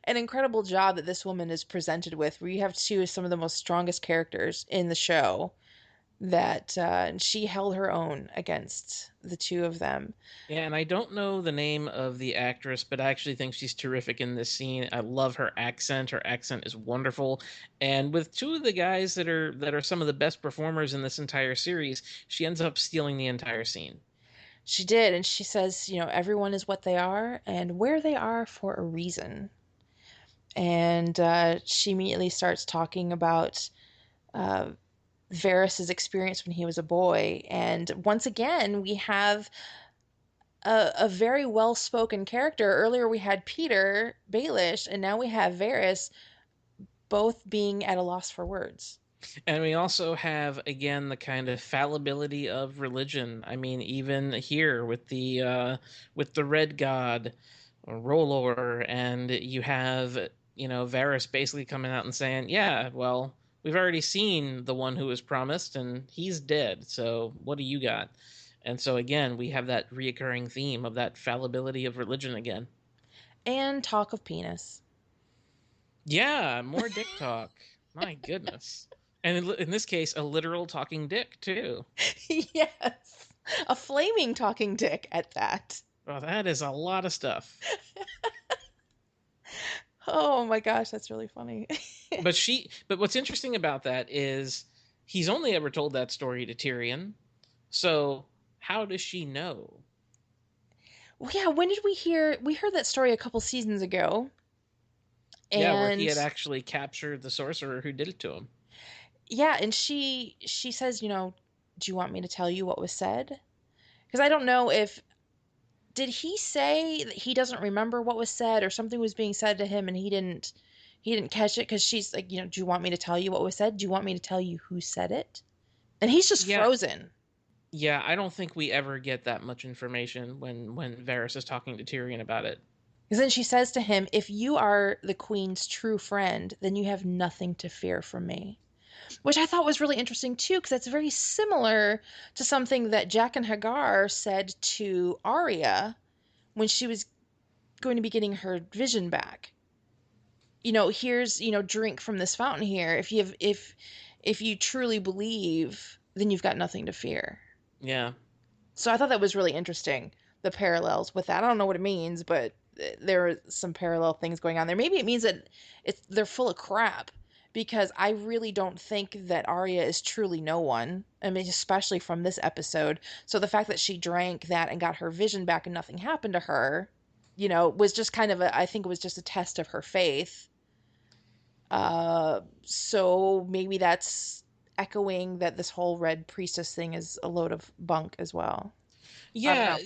incredible job that this woman is presented with, where you have two of some of the most strongest characters in the show, that and she held her own against the two of them. Yeah, and I don't know the name of the actress, but I actually think she's terrific in this scene. I love her accent. Her accent is wonderful. And with two of the guys that are some of the best performers in this entire series, she ends up stealing the entire scene. She did, and she says, everyone is what they are and where they are for a reason. And she immediately starts talking about uh, Varys's experience when he was a boy. And once again, we have a very well spoken character. Earlier we had Peter Baelish, and now we have Varys, both being at a loss for words. And we also have again the kind of fallibility of religion. I mean, even here with the Red God, Rolor, and you have Varys basically coming out and saying, "Yeah, well, we've already seen the one who was promised, and he's dead. So what do you got?" And so again, we have that reoccurring theme of that fallibility of religion again. And talk of penis. Yeah, more dick talk. My goodness. And in this case, a literal talking dick too. Yes. A flaming talking dick at that. Well, that is a lot of stuff. Oh my gosh, that's really funny. But what's interesting about that is he's only ever told that story to Tyrion. So how does she know? Well, yeah, when did we hear? We heard that story a couple seasons ago. Yeah, where he And had actually captured the sorcerer who did it to him. yeah, and she says, do you want me to tell you what was said? Because I don't know if did he say that he doesn't remember what was said or something was being said to him and he didn't catch it because she's like, do you want me to tell you what was said? Do you want me to tell you who said it? And he's just Yeah, frozen. yeah. I don't think we ever get that much information when Varys is talking to Tyrion about it. Because then she says to him, if you are the queen's true friend, then you have nothing to fear from me. Which I thought was really interesting too, because that's very similar to something that Jack and Hagar said to Arya when she was going to be getting her vision back. Here's, drink from this fountain here. If you truly believe, then you've got nothing to fear. Yeah, So I thought that was really interesting, the parallels with that. I don't know what it means, but there are some parallel things going on there. Maybe it means that they're full of crap because I really don't think that Arya is truly no one. I mean, especially from this episode. So the fact that she drank that and got her vision back and nothing happened to her, was just kind of I think it was just a test of her faith. So maybe that's echoing that this whole red priestess thing is a load of bunk as well. I don't yeah. know.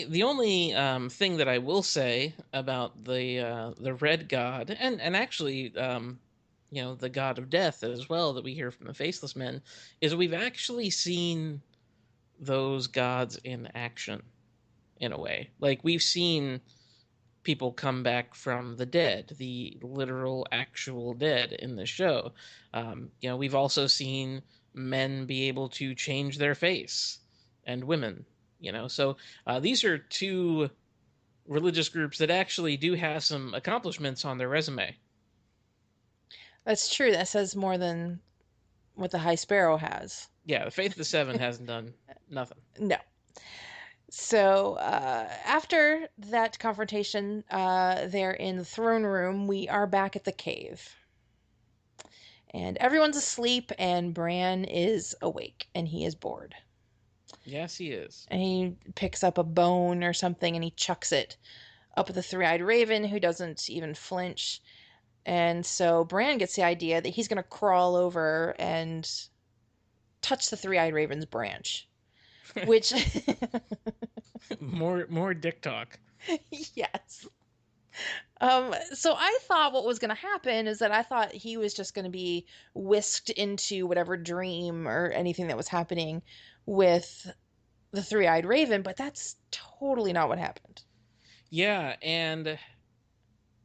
The only thing that I will say about the Red God and actually the God of Death as well that we hear from the Faceless Men is we've actually seen those gods in action in a way. Like we've seen people come back from the dead, the literal, actual dead in the show. We've also seen men be able to change their face, and women. So these are two religious groups that actually do have some accomplishments on their resume. That's true. That says more than what the High Sparrow has. Yeah, the Faith of the Seven hasn't done nothing. No. So after that confrontation there in the throne room, we are back at the cave. And everyone's asleep, and Bran is awake, and he is bored. Yes, he is. And he picks up a bone or something, and he chucks it up at the three-eyed raven, who doesn't even flinch. And so Bran gets the idea that he's going to crawl over and touch the three-eyed raven's branch, which More dick talk. yes. So I thought what was going to happen is that I thought he was just going to be whisked into whatever dream or anything that was happening with the three-eyed raven, but that's totally not what happened. Yeah, and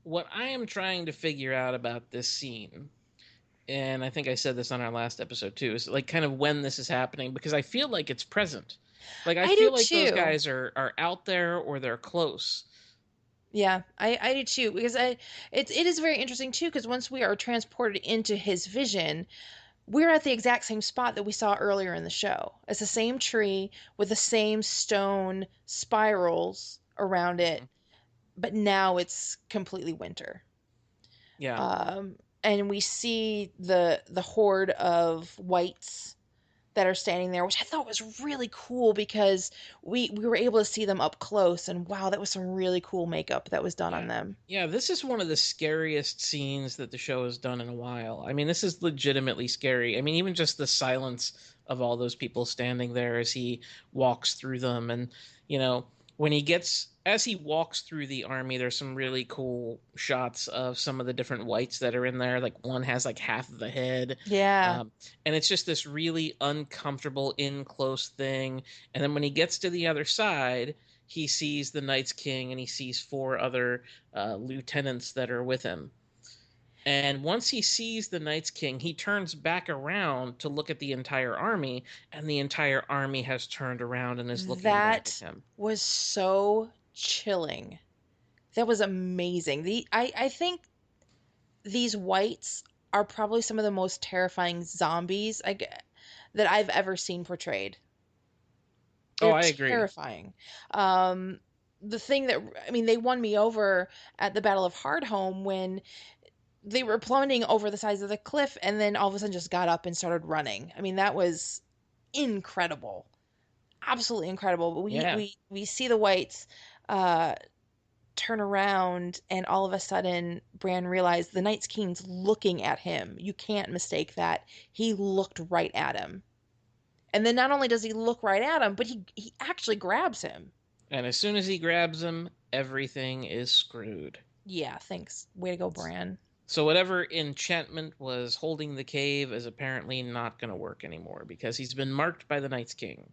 what I am trying to figure out about this scene, and I think I said this on our last episode too, is like kind of when this is happening because I feel like it's present. Like I I do feel like those too. guys are out there or they're close. Yeah, I do too because it is very interesting too because once we are transported into his vision, we're at the exact same spot that we saw earlier in the show. It's the same tree with the same stone spirals around it, Mhm. but now it's completely winter. Yeah. And we see the horde of whites that are standing there, which I thought was really cool because we were able to see them up close, and wow, that was some really cool makeup that was done on Yeah. them. Yeah, this is one of the scariest scenes that the show has done in a while. I mean, this is legitimately scary. I mean, even just the silence of all those people standing there as he walks through them. And, you know, when he gets, as he walks through the army, there's some really cool shots of some of the different whites that are in there. Like one has like half of the head. Yeah, Um, and it's just this really uncomfortable, in close thing. And then when he gets to the other side, he sees the Night's King and he sees four other lieutenants that are with him. And once he sees the Night's King, he turns back around to look at the entire army, and the entire army has turned around and is looking back at that him. was so chilling. That was amazing. I think these whites are probably some of the most terrifying zombies that I've ever seen portrayed. Oh, They're I agree. terrifying. Um, the thing that, I mean, they won me over at the Battle of Hardhome when they were plummeting over the sides of the cliff and then all of a sudden just got up and started running. I mean, that was incredible. Absolutely incredible. But Yeah. we see the whites uh turn around and all of a sudden Bran realized the Night's King's looking at him. You can't mistake that. He looked right at him. And then not only does he look right at him, but he actually grabs him. And as soon as he grabs him, everything is screwed. Yeah, thanks. Way to go, Bran. So whatever enchantment was holding the cave is apparently not going to work anymore because he's been marked by the Night's King.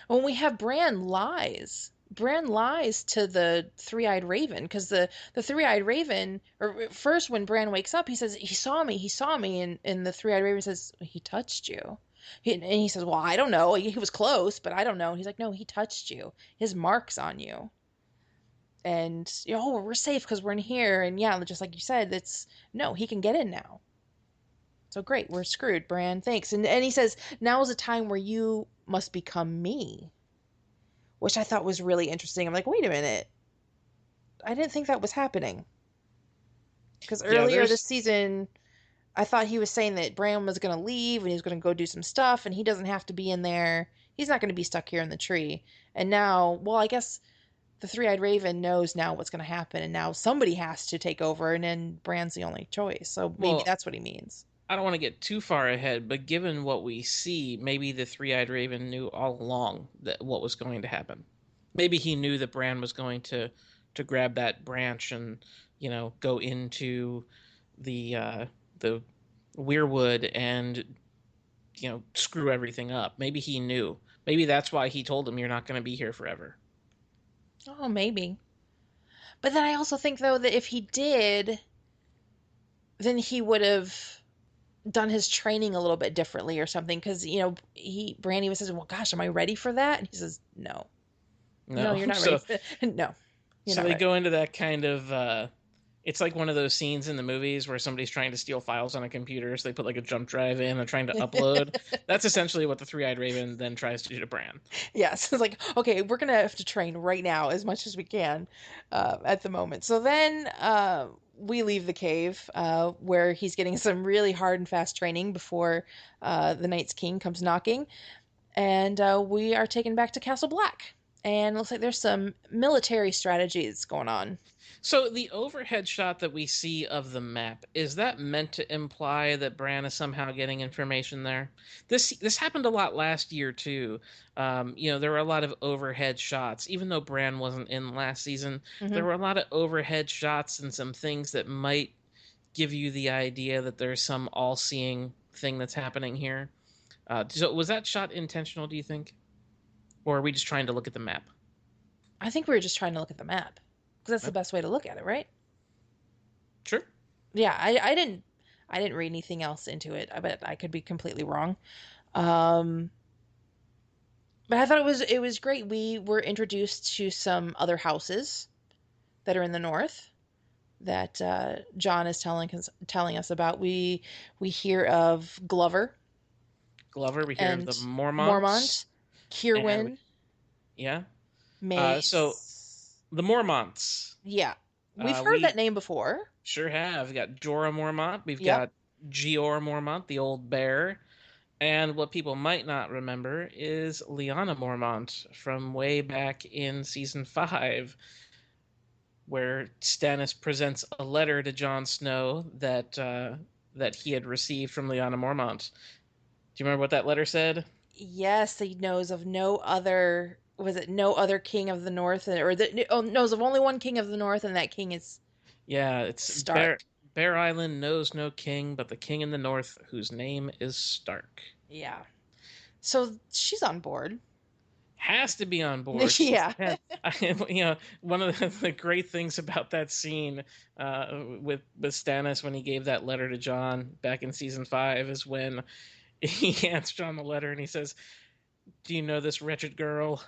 When we have Bran lies. Bran lies to the three-eyed raven because the three-eyed raven, or first when Bran wakes up, he says he saw me, and the three-eyed raven says he touched you. And he says, well, I don't know, he was close, but I don't know. And he's like, no, he touched you. His mark's on you. And oh, we're safe because we're in here. And yeah, just like you said, it's no, he can get in now. So great, we're screwed, Bran. Thanks. And he says, now is a time where you must become me, which I thought was really interesting. I'm like, wait a minute. I didn't think that was happening. Because Yeah, earlier this there's season, I thought he was saying that Bran was going to leave and he was going to go do some stuff and he doesn't have to be in there. He's not going to be stuck here in the tree. And now, well, I guess the three-eyed raven knows now what's going to happen and now somebody has to take over and then Bran's the only choice. So maybe well, that's what he means. I don't want to get too far ahead, but given what we see, maybe the three-eyed raven knew all along that what was going to happen. Maybe he knew that Bran was going to grab that branch and go into the weirwood and screw everything up. Maybe he knew. Maybe that's why he told him you're not going to be here forever. Oh, maybe. But then I also think though that if he did, then he would have done his training a little bit differently or something because Brandy was says, well, gosh, am I ready for that? And he says, no. No, No. you're not ready for no, you're So not they ready. go into that kind of it's like one of those scenes in the movies where somebody's trying to steal files on a computer, so they put like a jump drive in and trying to upload. That's essentially what the three-eyed raven then tries to do to Bran. Yes, it's like, okay, we're gonna have to train right now as much as we can at the moment. So then we leave the cave where he's getting some really hard and fast training before the Night's King comes knocking. And we are taken back to Castle Black. And it looks like there's some military strategies going on. So the overhead shot that we see of the map, is that meant to imply that Bran is somehow getting information there? This happened a lot last year too. There were a lot of overhead shots. Even though Bran wasn't in last season, Hmm. there were a lot of overhead shots and some things that might give you the idea that there's some all-seeing thing that's happening here. So was that shot intentional, do you think? Or are we just trying to look at the map? I think we were just trying to look at the map because that's the No? best way to look at it, right? Sure. Yeah, I didn't read anything else into it. I bet I could be completely wrong. Um, but I thought it was great. We were introduced to some other houses that are in the north that John is telling us about. We hear of Glover Glover, we hear of and the Mormonts. Mormont, And Kierwin, yeah. So Mace. the Mormonts. Yeah, we've heard that We name before. sure have. We got Jorah Mormont. We've Yep. got Jeor Mormont, the old bear, And what people might not remember is Lyanna Mormont from way back in season 5, where Stannis presents a letter to Jon Snow that he had received from Lyanna Mormont. Do you remember what that letter said? Yes, he knows of no other. Was it no other king of the North, or knows of only one king of the North, and that king is Yeah, it's Stark. Bear Island knows no king but the king in the north, whose name is Stark. Yeah. So she's on board. Has to be on board. She's Yeah. one of the great things about that scene with Stannis when he gave that letter to John back in season 5 is when he hands John the letter and he says, "Do you know this wretched girl?"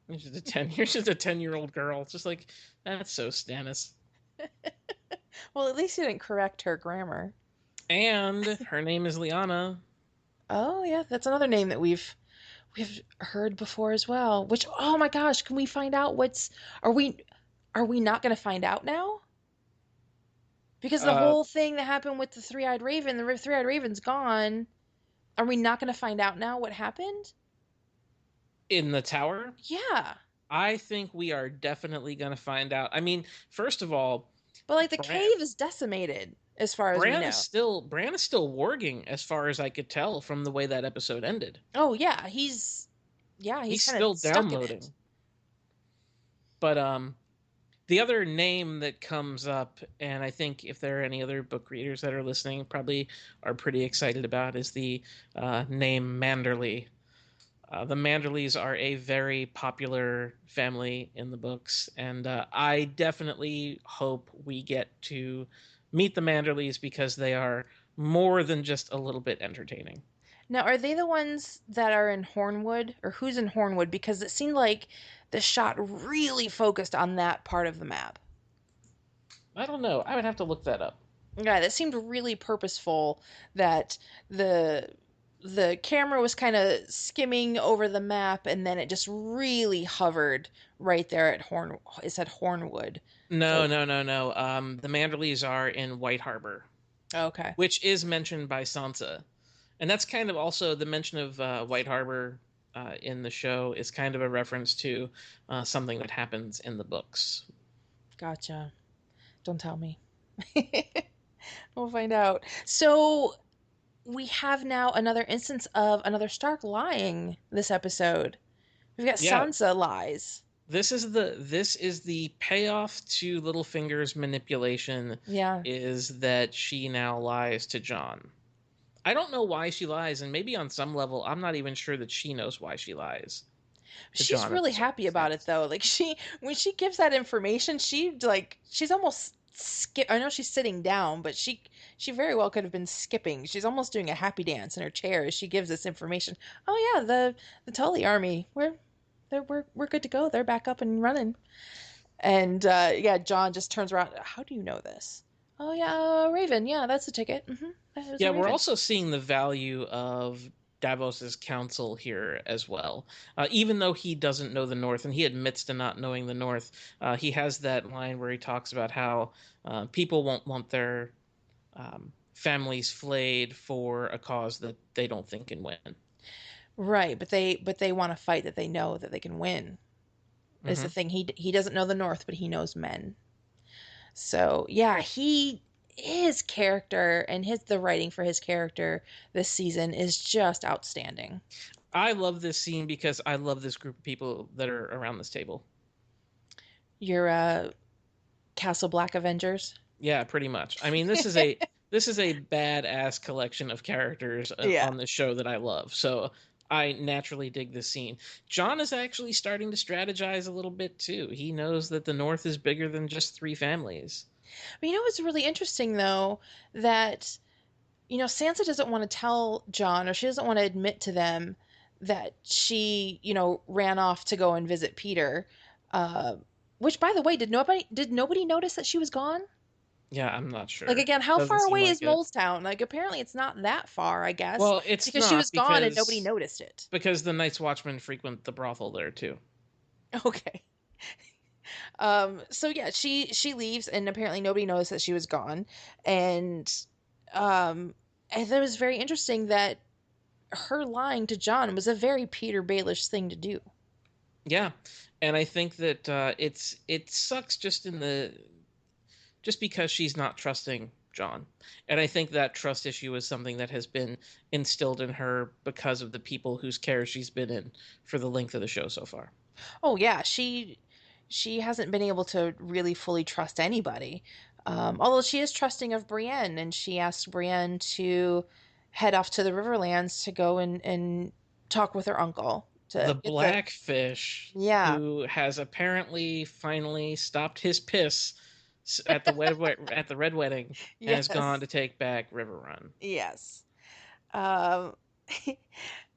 And she's just a 10-year-old girl. It's just like, that's so Stannis. Well, at least he didn't correct her grammar. And her name is Lyanna. Oh yeah, that's another name that we've heard before as well. Which, oh my gosh, can we find out what's are we are we not going to find out now? Because the Uh, whole thing that happened with the three-eyed raven, the three-eyed raven's gone. Are we not going to find out now what happened? in the tower, Yeah. I think we are definitely going to find out. I mean, first of all, But like the Bran, cave is decimated as far as we know. Bran is still warging, as far as I could tell from the way that episode ended. Oh yeah, he's He's kind of still stuck in it. downloading. But the other name that comes up, and I think if there are any other book readers that are listening, probably are pretty excited about, is the name Manderley. The Manderleys are a very popular family in the books, and I definitely hope we get to meet the Manderleys because they are more than just a little bit entertaining. Now, are they the ones that are in Hornwood, or who's in Hornwood? Because it seemed like the shot really focused on that part of the map. I don't know. I would have to look that up. Yeah, that seemed really purposeful. That the the camera was kind of skimming over the map, and then it just really hovered right there at Horn. It said Hornwood. No, So no, no, no. The Manderleys are in White Harbor, okay, which is mentioned by Sansa. And that's kind of also the mention of White Harbor in the show is kind of a reference to something that happens in the books. gotcha. Don't tell me. We'll find out. So we have now another instance of another Stark lying this episode. We've got Yeah, Sansa lies. this is the payoff to Littlefinger's manipulation Yeah. is that she now lies to John. I don't know why she lies, and maybe on some level, I'm not even sure that she knows why she lies to She's John in really this happy about it circumstance. though. Like she when she gives that information, she's almost skip I know she's sitting down, but she very well could have been skipping. She's almost doing a happy dance in her chair as she gives this information. Oh yeah, the Tully army. We're good to go. They're back up and running. And yeah, John just turns around. How do you know this? Oh yeah, Raven. Yeah, that's the ticket. That was Yeah, a we're Raven. also seeing the value of Davos's counsel here as well. Even though he doesn't know the North, and he admits to not knowing the North, he has that line where he talks about how people won't want their families flayed for a cause that they don't think can win. Right, but they want to fight that they know that they can win. Is the Hmm. thing. He doesn't know the North, but he knows men. So yeah, his character and the writing for his character this season is just outstanding. I love this scene because I love this group of people that are around this table. Your Castle Black Avengers. Yeah, pretty much. I mean, this is a badass collection of characters Yeah. on the show that I love. So I naturally dig this scene. John is actually starting to strategize a little bit too. He knows that the North is bigger than just three families. But you know what's really interesting though, that Sansa doesn't want to tell John, or she doesn't want to admit to them that she, ran off to go and visit Peter. Uh, which, by the way, did nobody notice that she was gone? Yeah, I'm not Like sure. again, how Doesn't far seem away like is it. Molestown? Like apparently it's not that far, I guess, Well, it's because she not was gone and nobody because noticed it. the Night's Watchmen frequent the brothel there too. Okay. So yeah, she leaves and apparently nobody knows that she was gone. And um and it was very interesting that her lying to John was a very Peter Baelish thing to do. Yeah, and I think that it sucks just because she's not trusting John. And I think that trust issue is something that has been instilled in her because of the people whose care she's been in for the length of the show so far. Oh yeah, she hasn't been able to really fully trust anybody. Although she is trusting of Brienne, and she asked Brienne to head off to the Riverlands to go and talk with her uncle The to get the Blackfish, yeah. who has apparently finally stopped his piss at the at the Red Wedding, and has gone Yes. to take back River Run. Yes. Um,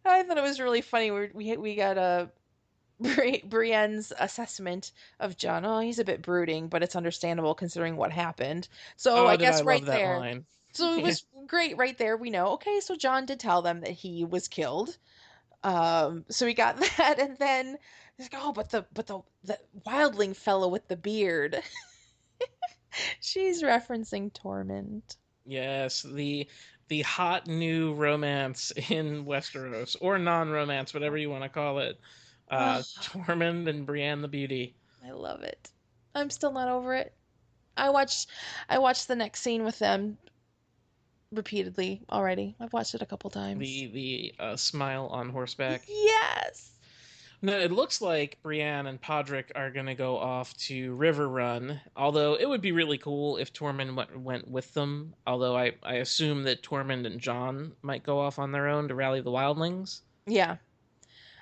I thought it was really funny. We got a Brienne's assessment of John. Oh, he's a bit brooding, but it's understandable considering what happened. So I Oh, did I guess right love that there. line? So it was great right there. We know. Okay, so John did tell them that he was killed. So we got that, and then he's like, oh, but the wildling fellow with the beard. She's referencing Tormund. Yes, the hot new romance in Westeros, or non-romance, whatever you want to call it. Oh, Tormund and Brienne the Beauty. I love it. I'm still not over it. I watched the next scene with them repeatedly already. I've watched it a couple times. The smile on horseback. Yes. No, it looks like Brienne and Podrick are gonna go off to River Run. Although it would be really cool if Tormund went with them. Although I assume that Tormund and Jon might go off on their own to rally the wildlings. Yeah,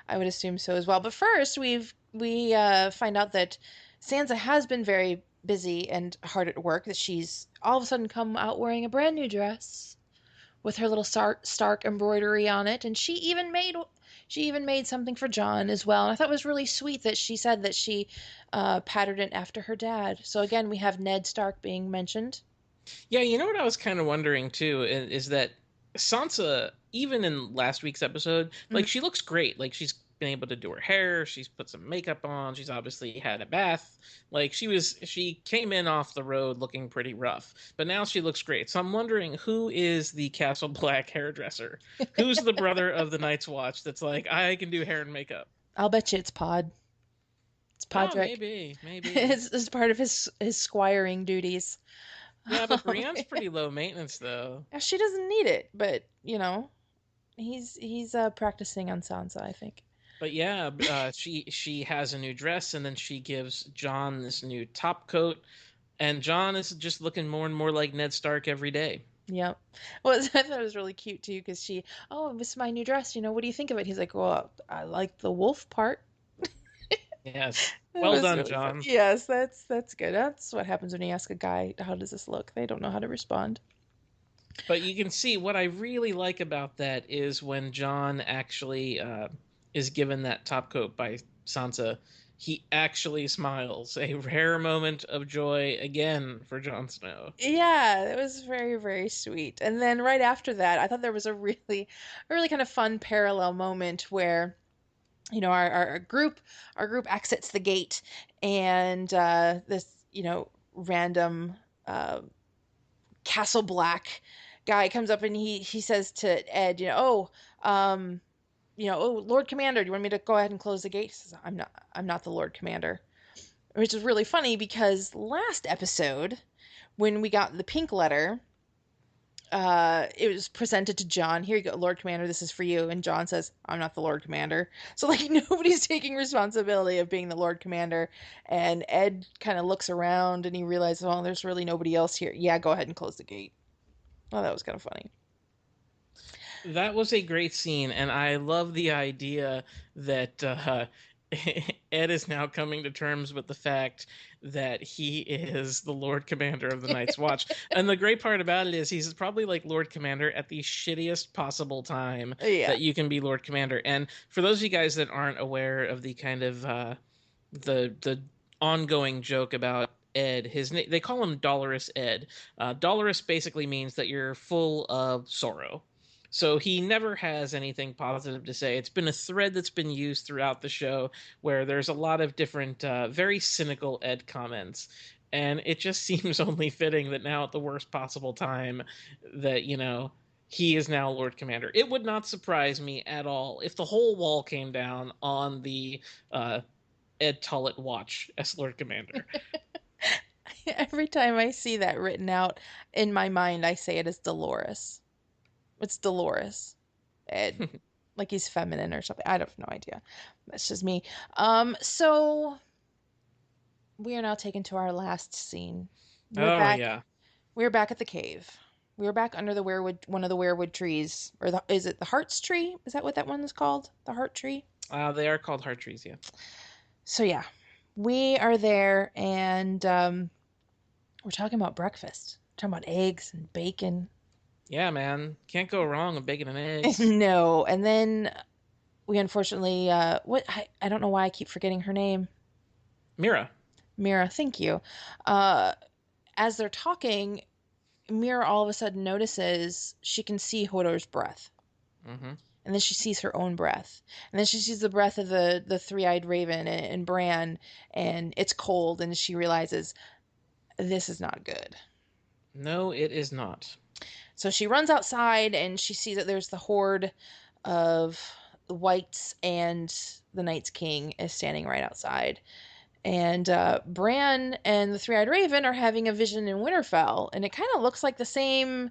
I would assume so as well. But first, we find out that Sansa has been very busy and hard at work. That she's all of a sudden come out wearing a brand new dress with her little Stark embroidery on it, and she even made something for John as well. And I thought it was really sweet that she said that she patterned it after her dad. So again, we have Ned Stark being mentioned. Yeah, you know what I was kind of wondering too is that Sansa, even in last week's episode, Mhm. like she looks great. Like she's been able to do her hair, she's put some makeup on, she's obviously had a bath. Like she came in off the road looking pretty rough, but now she looks great. So I'm wondering who is the Castle Black hairdresser? Who's the brother of the Night's Watch that's like I can do hair and makeup? I'll bet you it's Pod. It's Oh, Podrick. maybe. It's part of his squiring duties. Yeah, but Brienne's pretty low maintenance though. She doesn't need it, but he's practicing on Sansa, I think. But yeah, she has a new dress, and then she gives John this new top coat, and John is just looking more and more like Ned Stark every day. Yep. Well, I thought it was really cute too because oh, this is my new dress. What do you think of it? He's like, well, I like the wolf part. Yes, That well was done, really fun. John. Yes, that's good. That's what happens when you ask a guy, how does this look? They don't know how to respond. But you can see what I really like about that is when John actually is given that top coat by Sansa, he actually smiles. A rare moment of joy again for Jon Snow. Yeah, it was very, very sweet. And then right after that, I thought there was a really kind of fun parallel moment where our group exits the gate, and this random uh, Castle Black guy comes up and he says to Ed, oh, Lord Commander, do you want me to go ahead and close the gate? He says, I'm not the Lord Commander, which is really funny because last episode when we got the pink letter, it was presented to John. Here you go, Lord Commander, this is for you. And John says, I'm not the Lord Commander. So, like, nobody's taking responsibility of being the Lord Commander. And Ed kind of looks around and he realizes, oh, there's really nobody else here. Yeah, go ahead and close the gate. Oh, that was kind of funny. That was a great scene, and I love the idea that Ed is now coming to terms with the fact that he is the Lord Commander of the Night's Watch. And the great part about it is he's probably like Lord Commander at the shittiest possible time Yeah. that you can be Lord Commander. And for those of you guys that aren't aware of the kind of the ongoing joke about Ed, his name, they call him Dolorous Ed. Dolorous basically means that you're full of sorrow. So he never has anything positive to say. It's been a thread that's been used throughout the show where there's a lot of different, very cynical Ed comments. And it just seems only fitting that now at the worst possible time that, he is now Lord Commander. It would not surprise me at all if the whole wall came down on the uh, Ed Tollett watch as Lord Commander. Every time I see that written out in my mind, I say it as Dolores. It's Dolores. Ed, like he's feminine or something. I have no idea. That's just me. So we are now taken to our last scene. We're Oh back. yeah, We're back at the cave. We're back under the weirwood, one of the weirwood trees, or is it the Heart's tree? Is that what that one is called? The Heart tree. they are called heart trees. Yeah, So yeah, we are there, and we're talking about breakfast. We're talking about eggs and bacon. yeah, man, can't go wrong with bacon and eggs. No, and then we unfortunately, I don't know why I keep forgetting her name. Mira. Mira, thank you. Uh, as they're talking, Mira all of a sudden notices she can see Hodor's breath. Mm-hmm. And then she sees her own breath. And then she sees the breath of the three-eyed raven and Bran, and it's cold, and she realizes this is not good. No, it is not. So she runs outside and she sees that there's the horde of the whites, and the Night's King is standing right outside. And Bran and the Three-Eyed Raven are having a vision in Winterfell, and it kind of looks like the same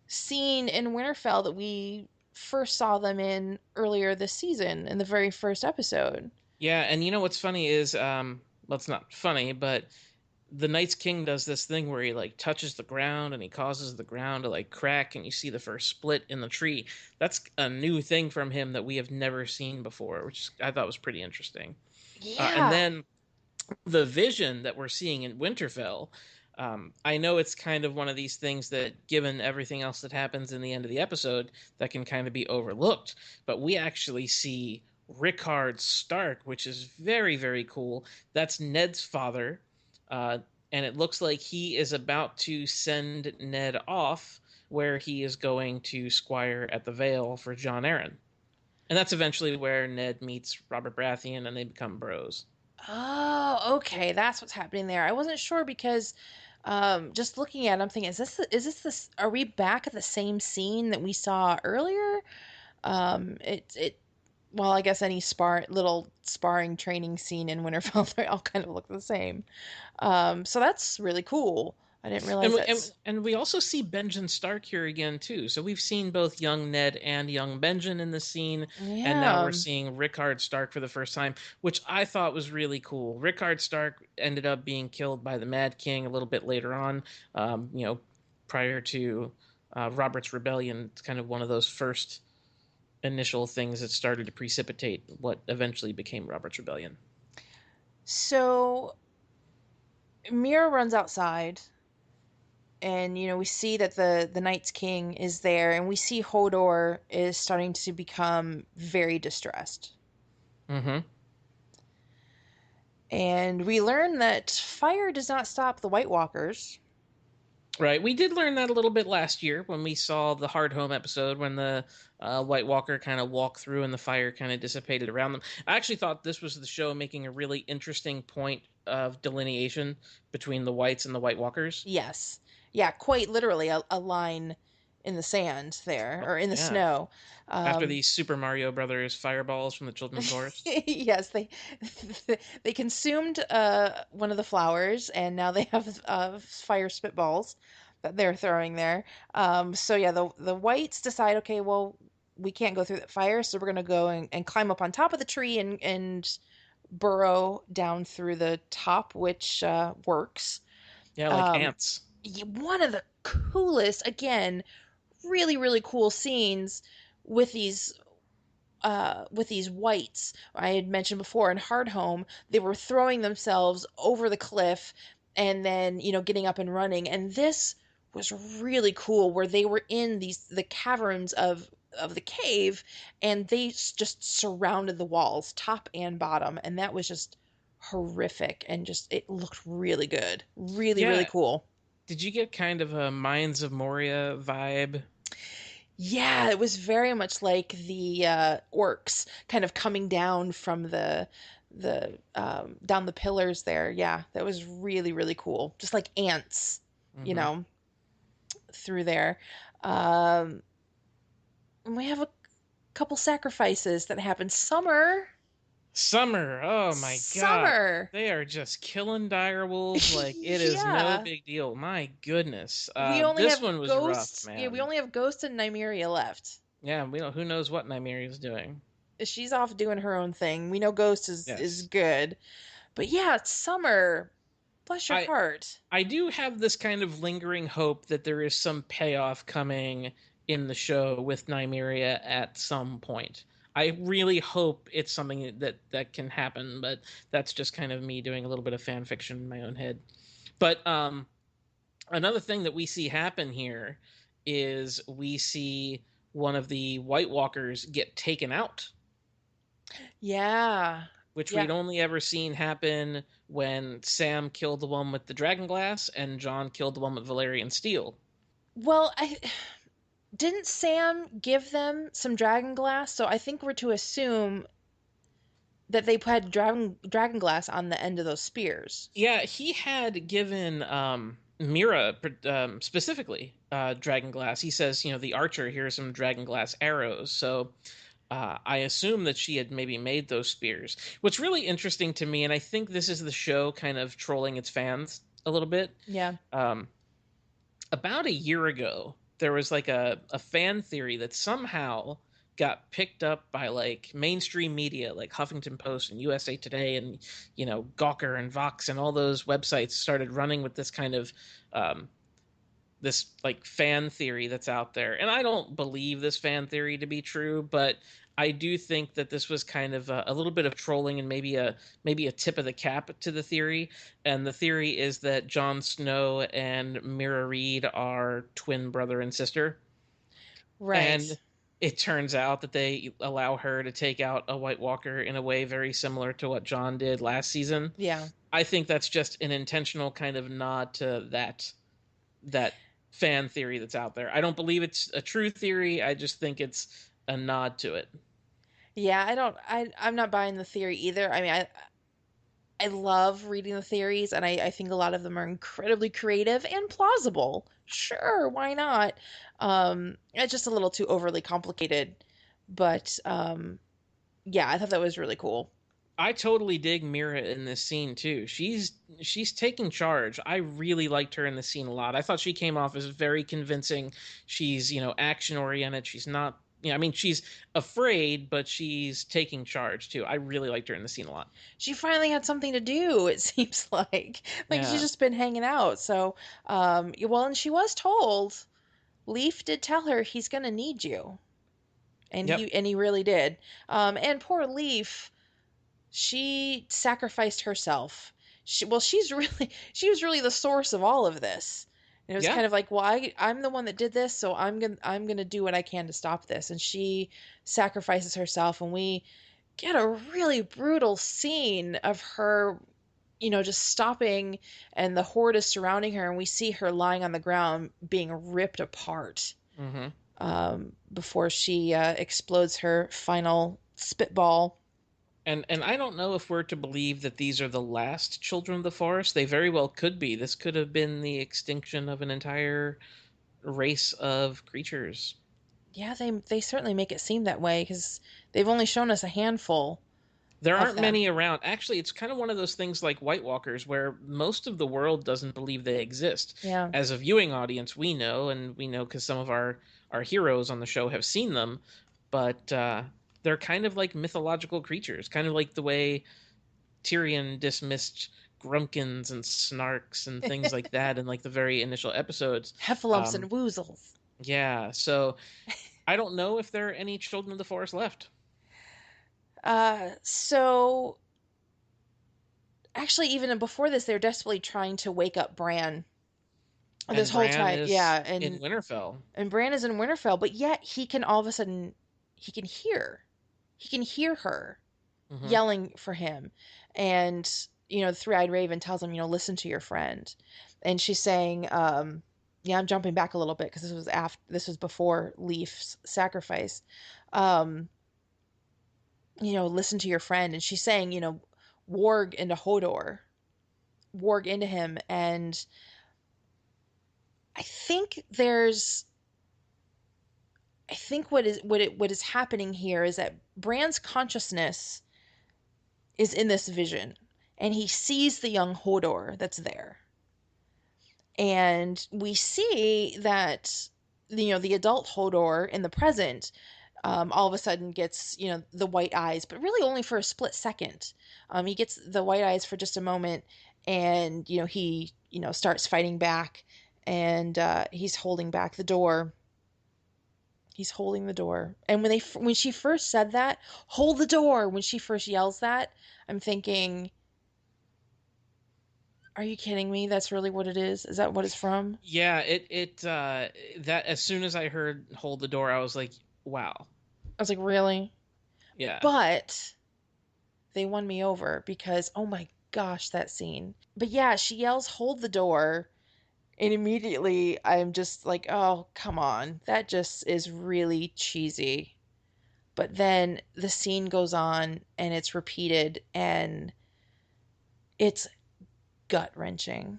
scene in Winterfell that we first saw them in earlier this season in the very first episode. Yeah, and you know what's funny is, well, it's not funny, but the Night's King does this thing where he like touches the ground and he causes the ground to like crack, and you see the first split in the tree. That's a new thing from him that we have never seen before, which I thought was pretty interesting. And Yeah. then the vision that we're seeing in Winterfell, I know it's kind of one of these things that, given everything else that happens in the end of the episode, that can kind of be overlooked. But we actually see Rickard Stark, which is very, very cool. That's Ned's father. Uh, and it looks like he is about to send Ned off where he is going to squire at the Vale for Jon Arryn. And that's eventually where Ned meets Robert Baratheon and they become bros. Oh, okay. That's what's happening there. I wasn't sure because just looking at it, I'm thinking, are we back at the same scene that we saw earlier? It well, I guess any little sparring training scene in Winterfell, they all kind of look the same. So that's really cool. I didn't And realize we, and, that's and we also see Benjen Stark here again too. So we've seen both young Ned and young Benjen in the scene, and now yeah. we're seeing Rickard Stark for the first time, which I thought was really cool. Rickard Stark ended up being killed by the Mad King a little bit later on, prior to Robert's rebellion. It's kind of one of those first initial things that started to precipitate what eventually became Robert's rebellion. So Mira runs outside, and we see that the Night's King is there, and we see Hodor is starting to become very distressed. Mm-hmm. And we learn that fire does not stop the White Walkers. Right. We did learn that a little bit last year when we saw the Hard Home episode when the White Walker kind of walked through and the fire kind of dissipated around them. I actually thought this was the show making a really interesting point of delineation between the Whites and the White Walkers. Yes. Yeah, quite literally a line in the sand there, Oh, or in the yeah. snow. After Um, the Super Mario Brothers fireballs from the Children's Forest. yes, they consumed one of the flowers, and now they have fire spitballs that they're throwing there. So yeah, the whites decide, okay, well, we can't go through that fire, so we're gonna go and climb up on top of the tree and burrow down through the top, which works. Yeah, like Um, ants. one of the coolest, again, really really cool scenes with these whites. I had mentioned before in Hardhome, they were throwing themselves over the cliff and then, getting up and running. And this was really cool where they were in the caverns of the cave, and they just surrounded the walls, top and bottom, and that was just horrific, and just it looked really good. Really really Yeah. cool. Did you get kind of a Mines of Moria vibe? Yeah, it was very much like the orcs kind of coming down from the down the pillars there. Yeah, that was really really cool. Just like ants, you Mm-hmm. know, through there. Um, And we have a couple sacrifices that happen. Summer, oh my god. Summer. They are just killing dire wolves like it is no Yeah. big deal. My goodness. We only This have one was rough, Ghost. Yeah, we man. only have Ghost and Nymeria left. Yeah, we don't who knows what Nymeria's doing. She's off doing her own thing. We know Ghost is Yes. good. But yeah, it's Summer. Bless your I heart. I do have this kind of lingering hope that there is some payoff coming in the show with Nymeria at some point. I really hope it's something that can happen, but that's just kind of me doing a little bit of fan fiction in my own head. But another thing that we see happen here is we see one of the White Walkers get taken out, Yeah. which Yeah. we'd only ever seen happen when Sam killed the one with the dragon glass and John killed the one with Valerian steel. Well, I didn't Sam give them some dragon glass, so I think we're to assume that they had dragon glass on the end of those spears. Yeah, he had given Mira specifically dragon glass. He says, the archer, here's some dragon glass arrows. So I assume that she had maybe made those spears. What's really interesting to me, and I think this is the show kind of trolling its fans a little bit. Yeah. About a year ago, there was like a fan theory that somehow got picked up by like mainstream media like Huffington Post and USA Today and Gawker and Vox and all those websites started running with this kind of this like fan theory that's out there. And I don't believe this fan theory to be true, but I do think that this was kind of a little bit of trolling and maybe a tip of the cap to the theory. And the theory is that Jon Snow and Mira Reed are twin brother and sister. Right. And it turns out that they allow her to take out a White Walker in a way very similar to what Jon did last season. Yeah. I think that's just an intentional kind of nod to that fan theory that's out there. I don't believe it's a true theory. I just think it's a nod to it. Yeah, I'm not buying the theory either. I mean, I love reading the theories, and I think a lot of them are incredibly creative and plausible. Sure, why not? It's just a little too overly complicated, but yeah, I thought that was really cool. I totally dig Mira in this scene too. She's taking charge. I really liked her in the scene a lot. I thought she came off as very convincing. She's, action oriented. She's not, I mean, she's afraid, but she's taking charge too. I really liked her in the scene a lot. She finally had something to do, it seems like she's Yeah. just been hanging out. So, well, and she was told, Leaf did tell her he's gonna need you, and Yep. he really did. And poor Leaf, she sacrificed herself. She was really the source of all of this. And it was Yeah. kind of like, well, I'm the one that did this, so I'm gonna do what I can to stop this. And she sacrifices herself, and we get a really brutal scene of her, just stopping, and the horde is surrounding her, and we see her lying on the ground being ripped apart Mm-hmm. before she explodes her final spitball. And I don't know if we're to believe that these are the last children of the forest. They very well could be. This could have been the extinction of an entire race of creatures. Yeah, they certainly make it seem that way because they've only shown us a handful There of aren't them. many around. Actually, it's kind of one of those things like White Walkers where most of the world doesn't believe they exist. Yeah. As a viewing audience, we know, and we know because some of our heroes on the show have seen them, but they're kind of like mythological creatures, kind of like the way Tyrion dismissed Grumpkins and Snarks and things like that in like the very initial episodes. Heffalumps Um, and woozles. yeah, so I don't know if there are any children of the forest left. So actually, even before this, they're desperately trying to wake up Bran. This And whole Bran time, is yeah, in Winterfell. and Bran is in Winterfell, but yet he can all of a sudden he can hear, he can hear her Hmm. yelling for him, and the three-eyed raven tells him, listen to your friend, and she's saying, yeah, I'm jumping back a little bit because this was before Leaf's sacrifice. Um, listen to your friend, and she's saying, warg into Hodor, warg into him, and I think there's I think what is happening here is that Bran's consciousness is in this vision, and he sees the young Hodor that's there. And we see that the adult Hodor in the present all of a sudden gets the white eyes, but really only for a split second. He gets the white eyes for just a moment, and he starts fighting back, and he's holding back the door. He's holding the door. And when she first said that, hold the door, when she first yells that, I'm thinking, are you kidding me? That's really what it is? Is that what it's from? Yeah, that as soon as I heard hold the door, I was like, wow. I was like, really? Yeah. But they won me over because, oh my gosh, that scene. But yeah, she yells, hold the door. And immediately I'm just like, oh, come on. That just is really cheesy. But then the scene goes on and it's repeated and it's gut wrenching.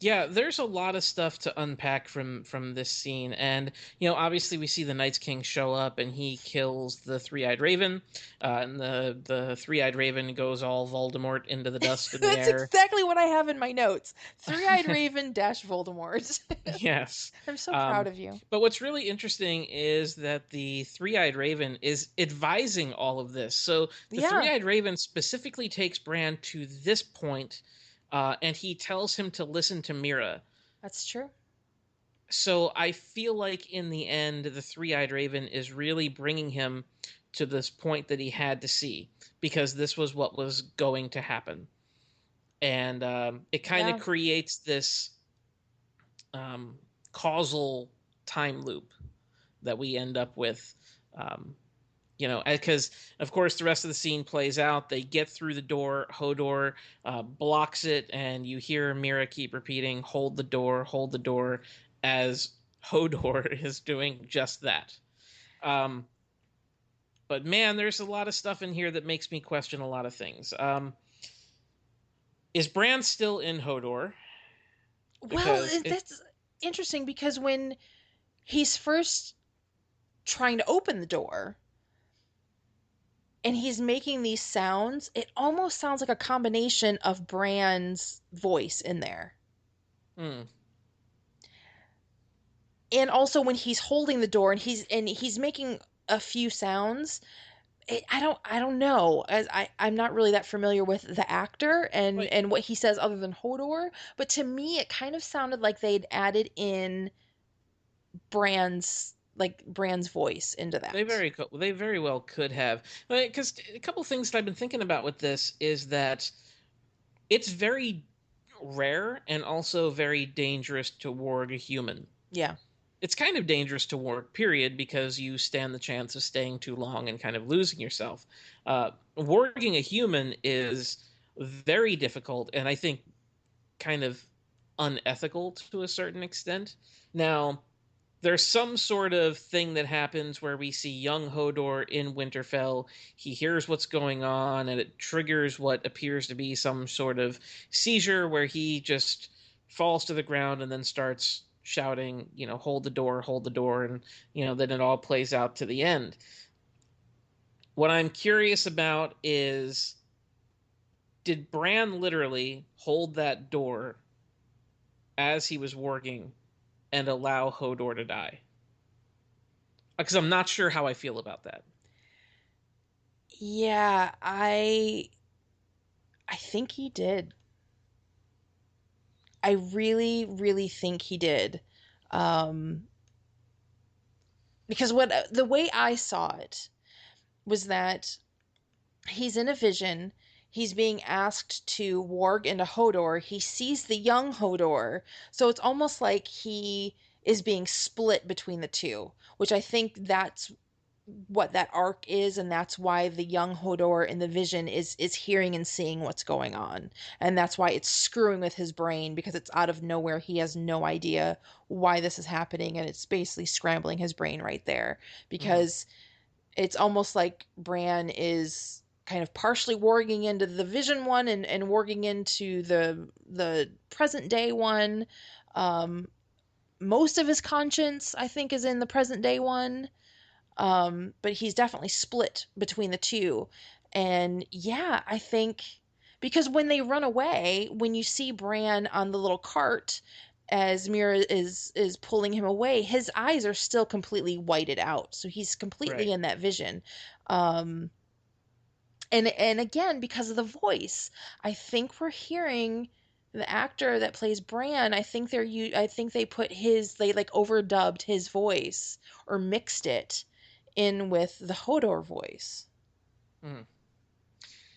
Yeah, there's a lot of stuff to unpack from this scene, and obviously we see the Night's King show up, and he kills the three-eyed raven, and the three-eyed raven goes all Voldemort into the dust in the That's air. exactly what I have in my notes. Three-eyed raven dash Voldemort. Yes. I'm so proud Um, of you. but what's really interesting is that the three-eyed raven is advising all of this. So the Yeah, three-eyed raven specifically takes Bran to this point, and he tells him to listen to Mira. that's true. So I feel like in the end, the three-eyed raven is really bringing him to this point that he had to see, because this was what was going to happen, and it kind of Yeah. creates this um, causal time loop that we end up with. Um, because of course the rest of the scene plays out. They get through the door. Hodor blocks it, and you hear Mira keep repeating, hold the door," as Hodor is doing just that. Um, but man, there's a lot of stuff in here that makes me question a lot of things. Is Bran still in Hodor? Well, Because it, that's interesting because when he's first trying to open the door and he's making these sounds, it almost sounds like a combination of Bran's voice in there. hmm, And also when he's holding the door and he's making a few sounds, I don't know. As I'm not really that familiar with the actor and but what he says other than Hodor, but to me it kind of sounded like they'd added in Brand's voice into that. they very well could have. Because a couple things that I've been thinking about with this is that it's very rare and also very dangerous to warg a human. Yeah. It's kind of dangerous to warg, period, because you stand the chance of staying too long and kind of losing yourself. Warging a human is very difficult, and I think kind of unethical to a certain extent. Now, there's some sort of thing that happens where we see young Hodor in Winterfell. He hears what's going on, and it triggers what appears to be some sort of seizure where he just falls to the ground and then starts shouting, hold the door, and then it all plays out to the end. What I'm curious about is, did Bran literally hold that door as he was warging and allow Hodor to die? Because I'm not sure how I feel about that. Yeah, I think he did. I really, really think he did. Um, because what the way I saw it was that he's in a vision. He's being asked to warg into Hodor. He sees the young Hodor. So it's almost like he is being split between the two, which I think that's what that arc is, and that's why the young Hodor in the vision is hearing and seeing what's going on. And that's why it's screwing with his brain because it's out of nowhere. He has no idea why this is happening, and it's basically scrambling his brain right there Mm-hmm. because it's almost like Bran is kind of partially warging into the vision one and warging into the present day one. Um, Most of his conscience, I think, is in the present day one. But he's definitely split between the two. And yeah, I think because when they run away, when you see Bran on the little cart as Mira is pulling him away, his eyes are still completely whited out. So he's completely Right. in that vision. Um, and again, because of the voice, I think we're hearing the actor that plays Bran. I think they like overdubbed his voice or mixed it in with the Hodor voice. Hmm.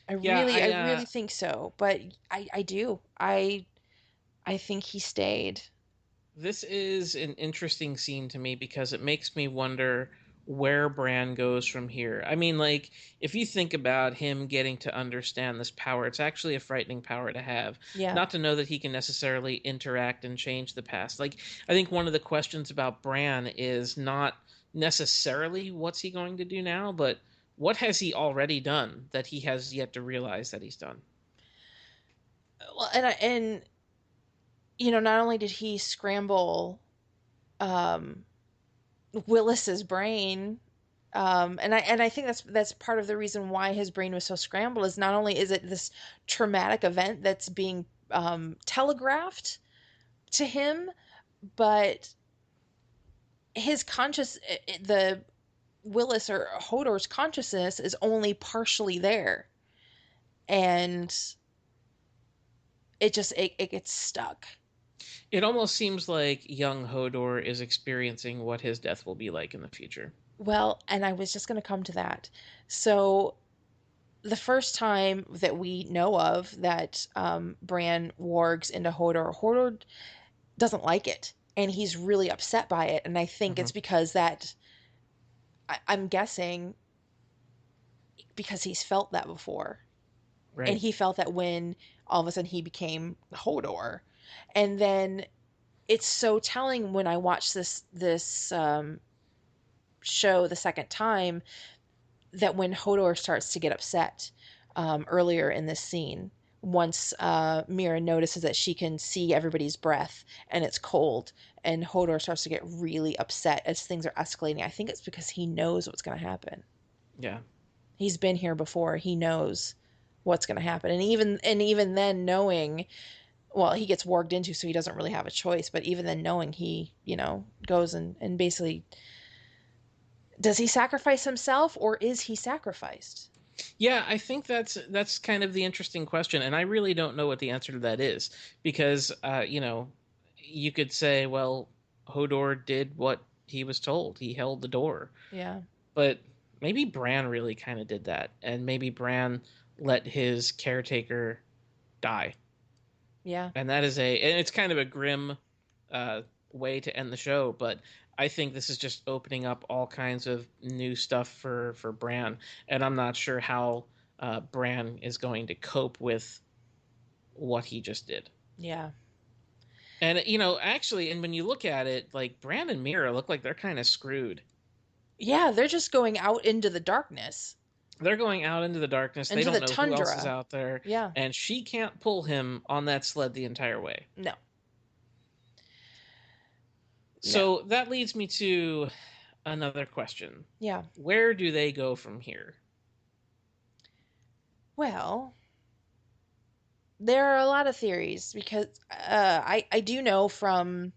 I Yeah, really, I really think so. But I do. I think he stayed. this is an interesting scene to me because it makes me wonder where Bran goes from here. I mean, like, if you think about him getting to understand this power, it's actually a frightening power to have. Yeah. Not to know that he can necessarily interact and change the past. Like, I think one of the questions about Bran is not necessarily what's he going to do now, but what has he already done that he has yet to realize that he's done? Well, and not only did he scramble um Willis's brain. And I think that's part of the reason why his brain was so scrambled is not only is it this traumatic event that's being telegraphed to him, but his the Willis or Hodor's consciousness is only partially there, and it gets stuck. It almost seems like young Hodor is experiencing what his death will be like in the future. Well, and I was just going to come to that. So the first time that we know of that Bran wargs into Hodor doesn't like it, and he's really upset by it. And I think Hmm. it's because I'm guessing because he's felt that before, and Right. he felt that when all of a sudden he became Hodor, and then it's so telling when I watch this show the second time that when Hodor starts to get upset earlier in this scene, once Mira notices that she can see everybody's breath and it's cold, and Hodor starts to get really upset as things are escalating, I think it's because he knows what's going to happen. Yeah. He's been here before. He knows what's going to happen, and even then, knowing, well, he gets warged into, so he doesn't really have a choice. But even then, knowing, he goes and basically, does he sacrifice himself or is he sacrificed? Yeah, I think that's kind of the interesting question, and I really don't know what the answer to that is because you could say, well, Hodor did what he was told. He held the door, Yeah. but maybe Bran really kind of did that, and maybe Bran let his caretaker die. Yeah. And it's kind of a grim uh, way to end the show, but I think this is just opening up all kinds of new stuff for Bran, and I'm not sure how Bran is going to cope with what he just did. Yeah. And actually, and when you look at it, like Bran and Mira look like they're kind of screwed. Yeah, they're just going out into the darkness, They're going out into the darkness. They into the don't know who else is tundra. out there, Yeah. and she can't pull him on that sled the entire way. No. No. So that leads me to another question. Yeah. Where do they go from here? Well, there are a lot of theories because I do know from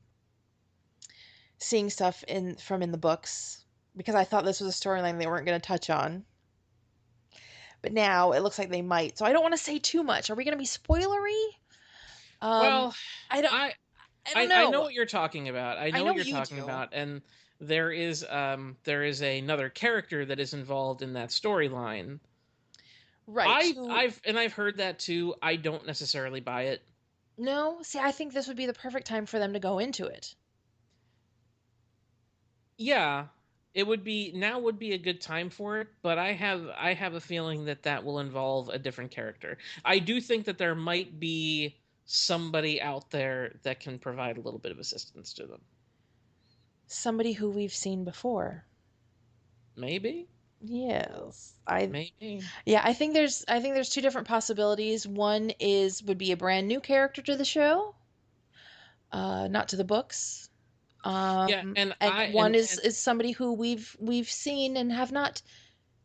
seeing stuff in the books, because I thought this was a storyline they weren't going to touch on. But now it looks like they might. So I don't want to say too much. Are we going to be spoilery? Um Well, I don't I, I don't I know know. what you're talking about. I I know what know you're you talking do. about, and there is another character that is involved in that storyline. Right. I Who I've heard that too. I don't necessarily buy it. No, see, I think this would be the perfect time for them to go into it. Yeah, it would be now would be a good time for it, but I have a feeling that that will involve a different character. I do think that there might be somebody out there that can provide a little bit of assistance to them. Somebody who we've seen before. Maybe, Yes. I maybe. Yeah, I think there's two different possibilities. One would be a brand new character to the show, not to the books. Yeah, and And I one and is somebody who we've seen and have not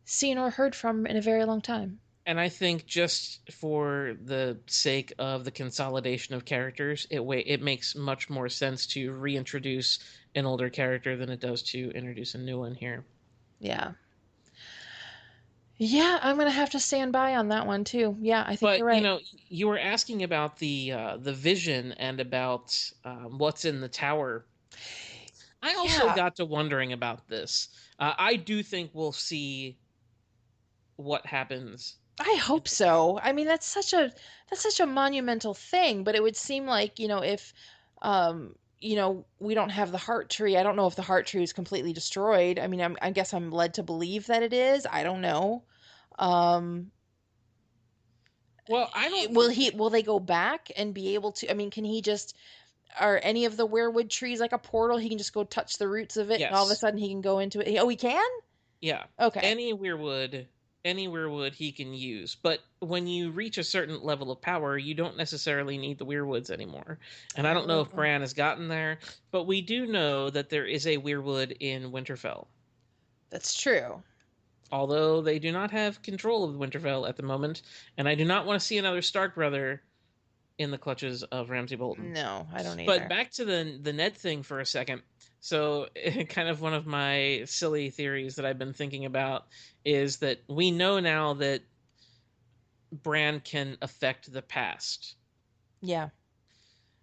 seen or heard from in a very long time. and I think just for the sake of the consolidation of characters, it makes much more sense to reintroduce an older character than it does to introduce a new one here. Yeah. Yeah, I'm gonna have to stand by on that one too. Yeah, I think But you're right. you were asking about the vision and about what's in the tower. I also Yeah, got to wondering about this. I do think we'll see what happens I in hope the tower. so. I mean, that's such a monumental thing, but it would seem like, if we don't have the heart tree. I don't know if the heart tree is completely destroyed. I mean, I guess I'm led to believe that it is. I don't know. Um, Well, I don't. will they go back and be able to, I mean, can he just, are any of the weirwood trees like a portal? He can just go touch the roots of it and all of a Yes, sudden he can go into it. Oh, he can? yeah. Okay. Any weirwood, any weirwood he can use. But when you reach a certain level of power, you don't necessarily need the weirwoods anymore. And I don't know if Oh, Bran has gotten there, but we do know that there is a weirwood in Winterfell. that's true. Although they do not have control of Winterfell at the moment, and I do not want to see another Stark brother in the clutches of Ramsay Bolton. No, I don't But either. back to the Ned thing for a second. So, kind of one of my silly theories that I've been thinking about is that we know now that Bran can affect the past. Yeah.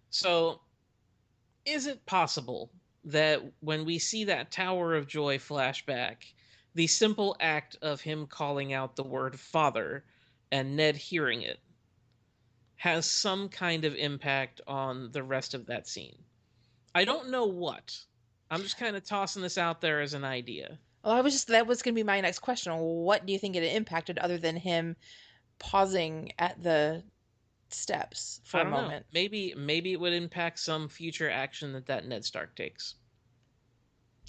So, is it possible that when we see that Tower of Joy flashback, the simple act of him calling out the word father and Ned hearing it has some kind of impact on the rest of that scene? I don't know what. I'm just kind of tossing this out there as an idea. Well, that was going to be my next question. What do you think it impacted other than him pausing at the steps for I a don't know. moment? Maybe it would impact some future action that Ned Stark takes.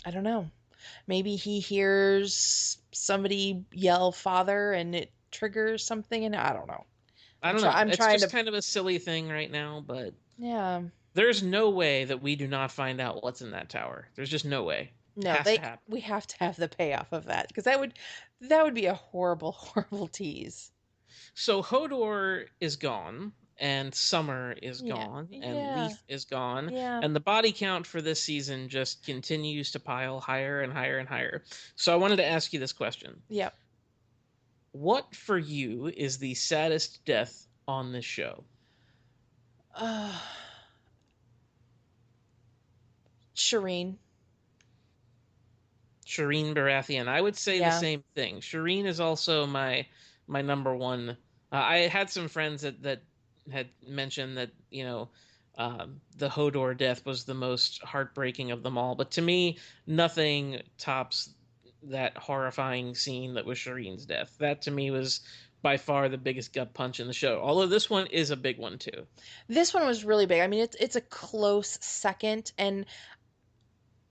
I don't know. Maybe he hears somebody yell father and it triggers something and I don't know. I don't know. I'm It's trying just to kind of a silly thing right now, but yeah. there's no way that we do not find out what's in that tower. There's just no way. It No, has to they happen. we have to have the payoff of that because that would be a horrible horrible tease. So Hodor is gone, and Summer is Yeah. gone, and Yeah. Leaf is gone, Yeah. and the body count for this season just continues to pile higher and higher and higher. So I wanted to ask you this question. Yep. What for you is the saddest death on this show? Uh, Shireen. Shireen Baratheon. I would say the Yeah. same thing. Shireen is also my number one. I had some friends that had mentioned that the Hodor death was the most heartbreaking of them all, but to me, nothing tops that horrifying scene that was Shireen's death. That to me was by far the biggest gut punch in the show. Although this one is a big one too. This one was really big. I mean, it's a close second, and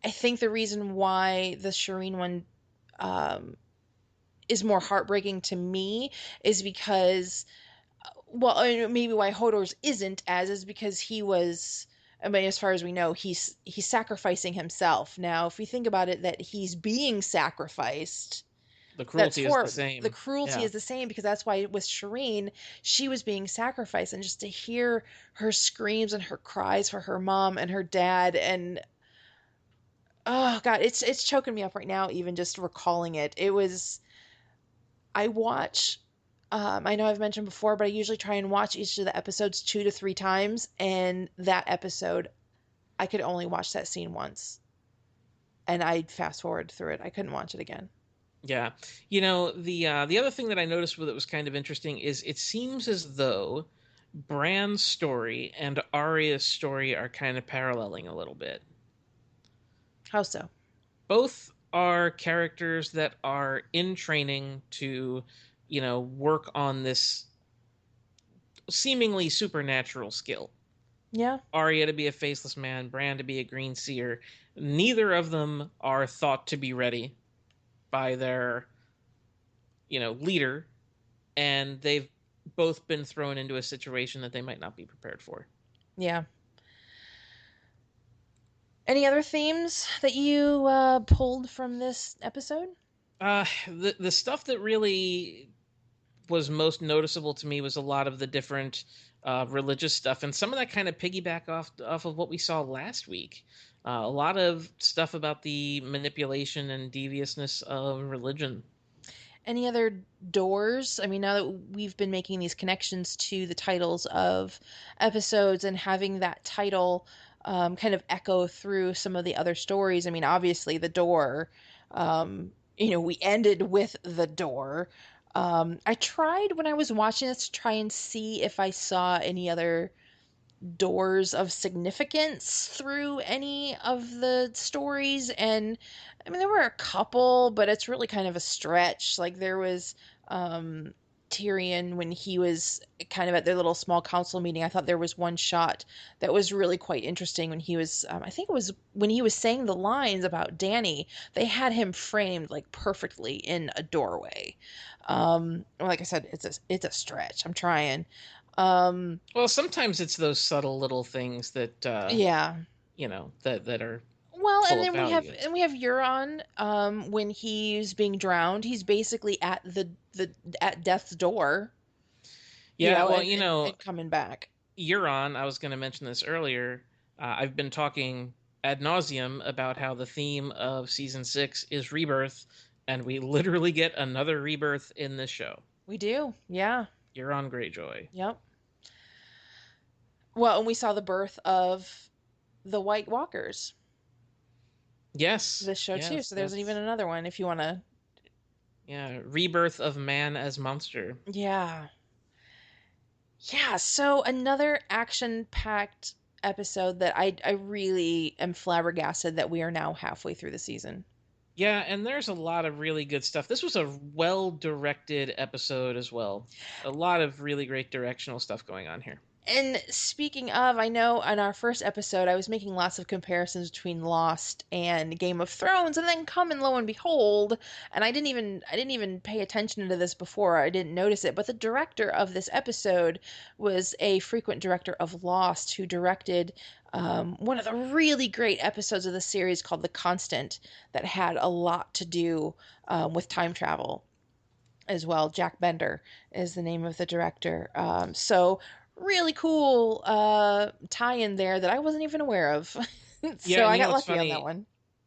I think the reason why the Shireen one um, is more heartbreaking to me is because, well, maybe why Hodor's isn't as is because he was. I mean, as far as we know, he's sacrificing himself. Now, if we think about it, that he's being sacrificed, The that's cruelty is the for the same. cruelty Yeah. is the same because that's why with Shireen, she was being sacrificed, and just to hear her screams and her cries for her mom and her dad, and oh God, it's choking me up right now, even just recalling it. It was I watch. I know I've mentioned before, but I usually try and watch each of the episodes 2 to 3 times. And that episode, I could only watch that scene once, and I'd fast forward through it. I couldn't watch it again. Yeah. The other thing that I noticed that was kind of interesting is it seems as though Bran's story and Arya's story are kind of paralleling a little bit. How so? Both are characters that are in training to, work on this seemingly supernatural skill. Yeah, Arya to be a faceless man, Bran to be a green seer. Neither of them are thought to be ready by their, leader, and they've both been thrown into a situation that they might not be prepared for. yeah. Any other themes that you pulled from this episode? The stuff that really was most noticeable to me was a lot of the different religious stuff, and some of that kind of piggyback off of what we saw last week. A lot of stuff about the manipulation and deviousness of religion. Any other doors? I mean, now that we've been making these connections to the titles of episodes and having that title kind of echo through some of the other stories, I mean, obviously, the door, we ended with the door. I tried when I was watching this to try and see if I saw any other doors of significance through any of the stories. And I mean, there were a couple, but it's really kind of a stretch. Like there was um Tyrion when he was kind of at their little small council meeting. I thought there was one shot that was really quite interesting when he was I think it was when he was saying the lines about Danny. They had him framed like perfectly in a doorway. Like I said, it's a stretch. I'm trying. um Well, sometimes it's those subtle little things that yeah. that are Well, and full of then we have value. Euron when he's being drowned, he's basically at the at death's door, Yeah, well, and coming back. Euron, I was going to mention this earlier. I've been talking ad nauseum about how the theme of season 6 is rebirth, and we literally get another rebirth in this show. We do. Yeah. Euron Greyjoy. Yep. Well, and we saw the birth of the White Walkers Yes, this show too. yes, So there's even another one if you want to. yeah, rebirth of man as monster. Yeah. Yeah, so another action-packed episode that I really am flabbergasted that we are now halfway through the season. Yeah, and there's a lot of really good stuff. This was a well directed episode as well. A lot of really great directional stuff going on here. And speaking of, I know in our first episode I was making lots of comparisons between Lost and Game of Thrones, and then come and lo and behold, and I didn't even pay attention to this before, I didn't notice it, but the director of this episode was a frequent director of Lost who directed one of the really great episodes of the series called The Constant that had a lot to do with time travel as well. Jack Bender is the name of the director. So really cool tie-in there that I wasn't even aware of. Yeah, So and I you know got what's lucky on that funny? one.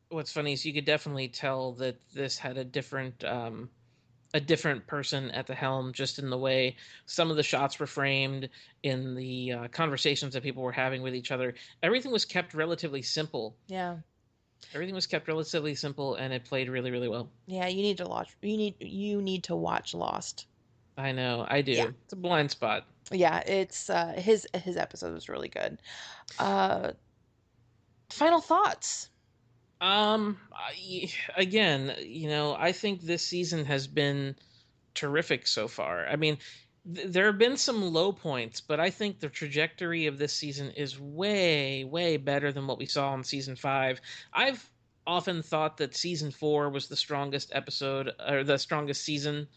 What's funny is you could definitely tell that this had a different person at the helm, just in the way some of the shots were framed, in the conversations that people were having with each other. Everything was kept relatively simple. Yeah. Everything was kept relatively simple, and it played really, really well. Yeah, you need to watch you need to watch Lost. I know, I Yeah. do. It's a blind spot. Yeah, it's his episode was really good. Uh Final thoughts. Again, I think this season has been terrific so far. I mean, there have been some low points, but I think the trajectory of this season is way, way better than what we saw in season 5. I've often thought that season 4 was the strongest episode or the strongest season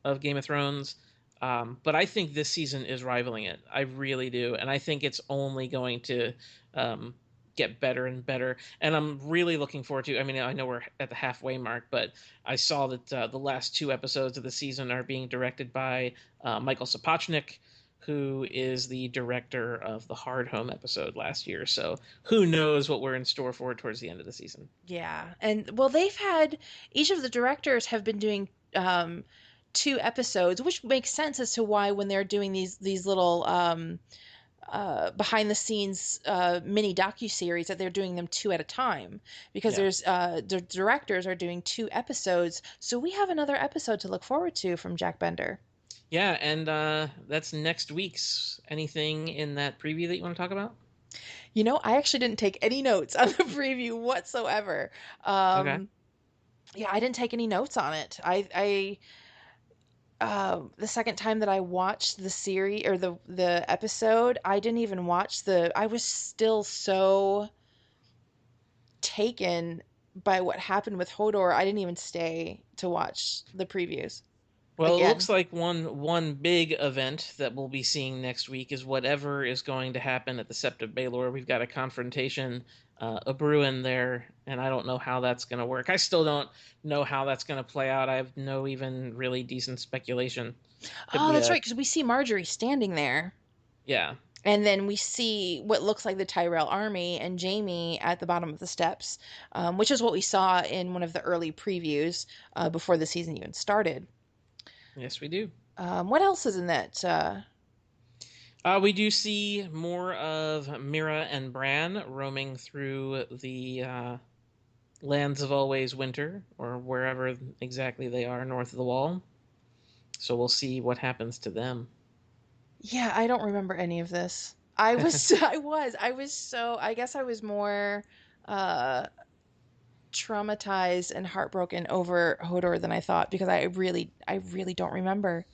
of Game of Thrones. But I think this season is rivaling it. I really do. And I think it's only going to um, get better and better. And I'm really looking forward to. I mean, I know we're at the halfway mark, but I saw that the last 2 episodes of the season are being directed by Michael Sapochnik, who is the director of the Hard Home episode last year. So who knows what we're in store for towards the end of the season. Yeah. And well, they've had each of the directors have been doing 2 episodes, which makes sense as to why when they're doing these little behind the scenes mini docu series that they're doing them 2 at a time because Yeah. there's the directors are doing 2 episodes, so we have another episode to look forward to from Jack Bender. Yeah, and that's next week's. Anything in that preview that you want to talk about? I actually didn't take any notes on the preview whatsoever. Okay. um yeah, I didn't take any notes on it. The second time that I watched the series or the episode, I didn't even watch the. I was still so taken by what happened with Hodor. I didn't even stay to watch the previews Well, it looks again. like one big event that we'll be seeing next week is whatever is going to happen at the Sept of Baelor. We've got a confrontation a Bruin there, and I don't know how that's going to work. I still don't know how that's going to play out. I have no even really decent speculation. Could Oh, be that's a right, because we see Marjorie standing there. yeah. And then we see what looks like the Tyrell army and Jamie at the bottom of the steps, which is what we saw in one of the early previews before the season even started. Yes, we do. What else is in that? We do see more of Mira and Bran roaming through the lands of always winter, or wherever exactly they are north of the wall. So we'll see what happens to them. Yeah, I don't remember any of this. I guess I was more uh, traumatized and heartbroken over Hodor than I thought because I really don't remember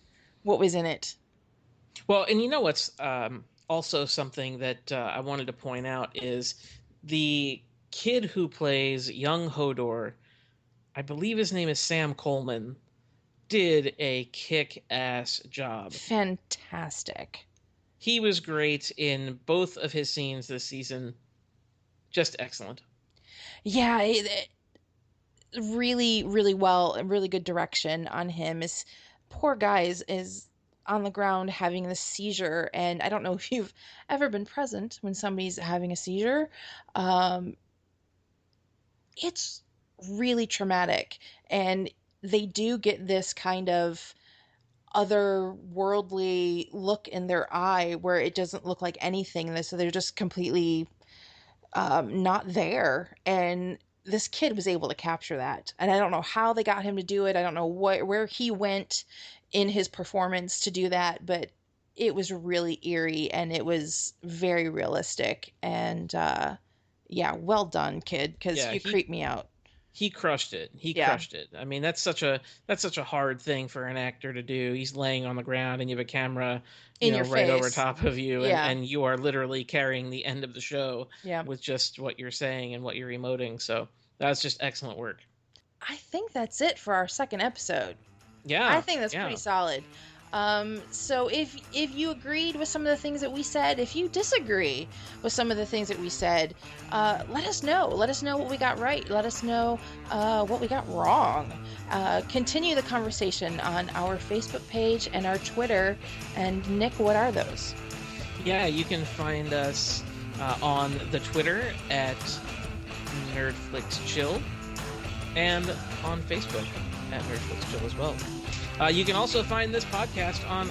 what was in it. Well, and you know what's also something that I wanted to point out is the kid who plays young Hodor. I believe his name is Sam Coleman. Did a kick-ass job. Fantastic. He was great in both of his scenes this season. Just excellent. Yeah, really, really well and really good direction on him. Is poor guy is on the ground having this seizure, and I don't know if you've ever been present when somebody's having a seizure. Um, it's really traumatic, and they do get this kind of otherworldly look in their eye where it doesn't look like anything. So they're just completely not there. And this kid was able to capture that. And I don't know how they got him to do it. I don't know where he went in his performance to do that, but it was really eerie and it was very realistic. And yeah, well done, kid, because Yeah, you creep me out. he crushed it. He Yeah, crushed it. I mean, that's such a hard thing for an actor to do. He's laying on the ground and you have a camera, in your right over face. top of you, and Yeah, you are literally carrying the end of the show yeah. with just what you're saying and what you're emoting. So that's just excellent work. I think that's it for our second episode. I Yeah, think that's pretty yeah. solid. So if you agreed with some of the things that we said, if you disagree with some of the things that we said, let us know. Let us know what we got right. Let us know what we got wrong. Continue the conversation on our Facebook page and our Twitter. And Nick, what are those? Yeah, you can find us on the Twitter at NerdFlixChill and on Facebook at NerdFlixChill as well. You can also find this podcast on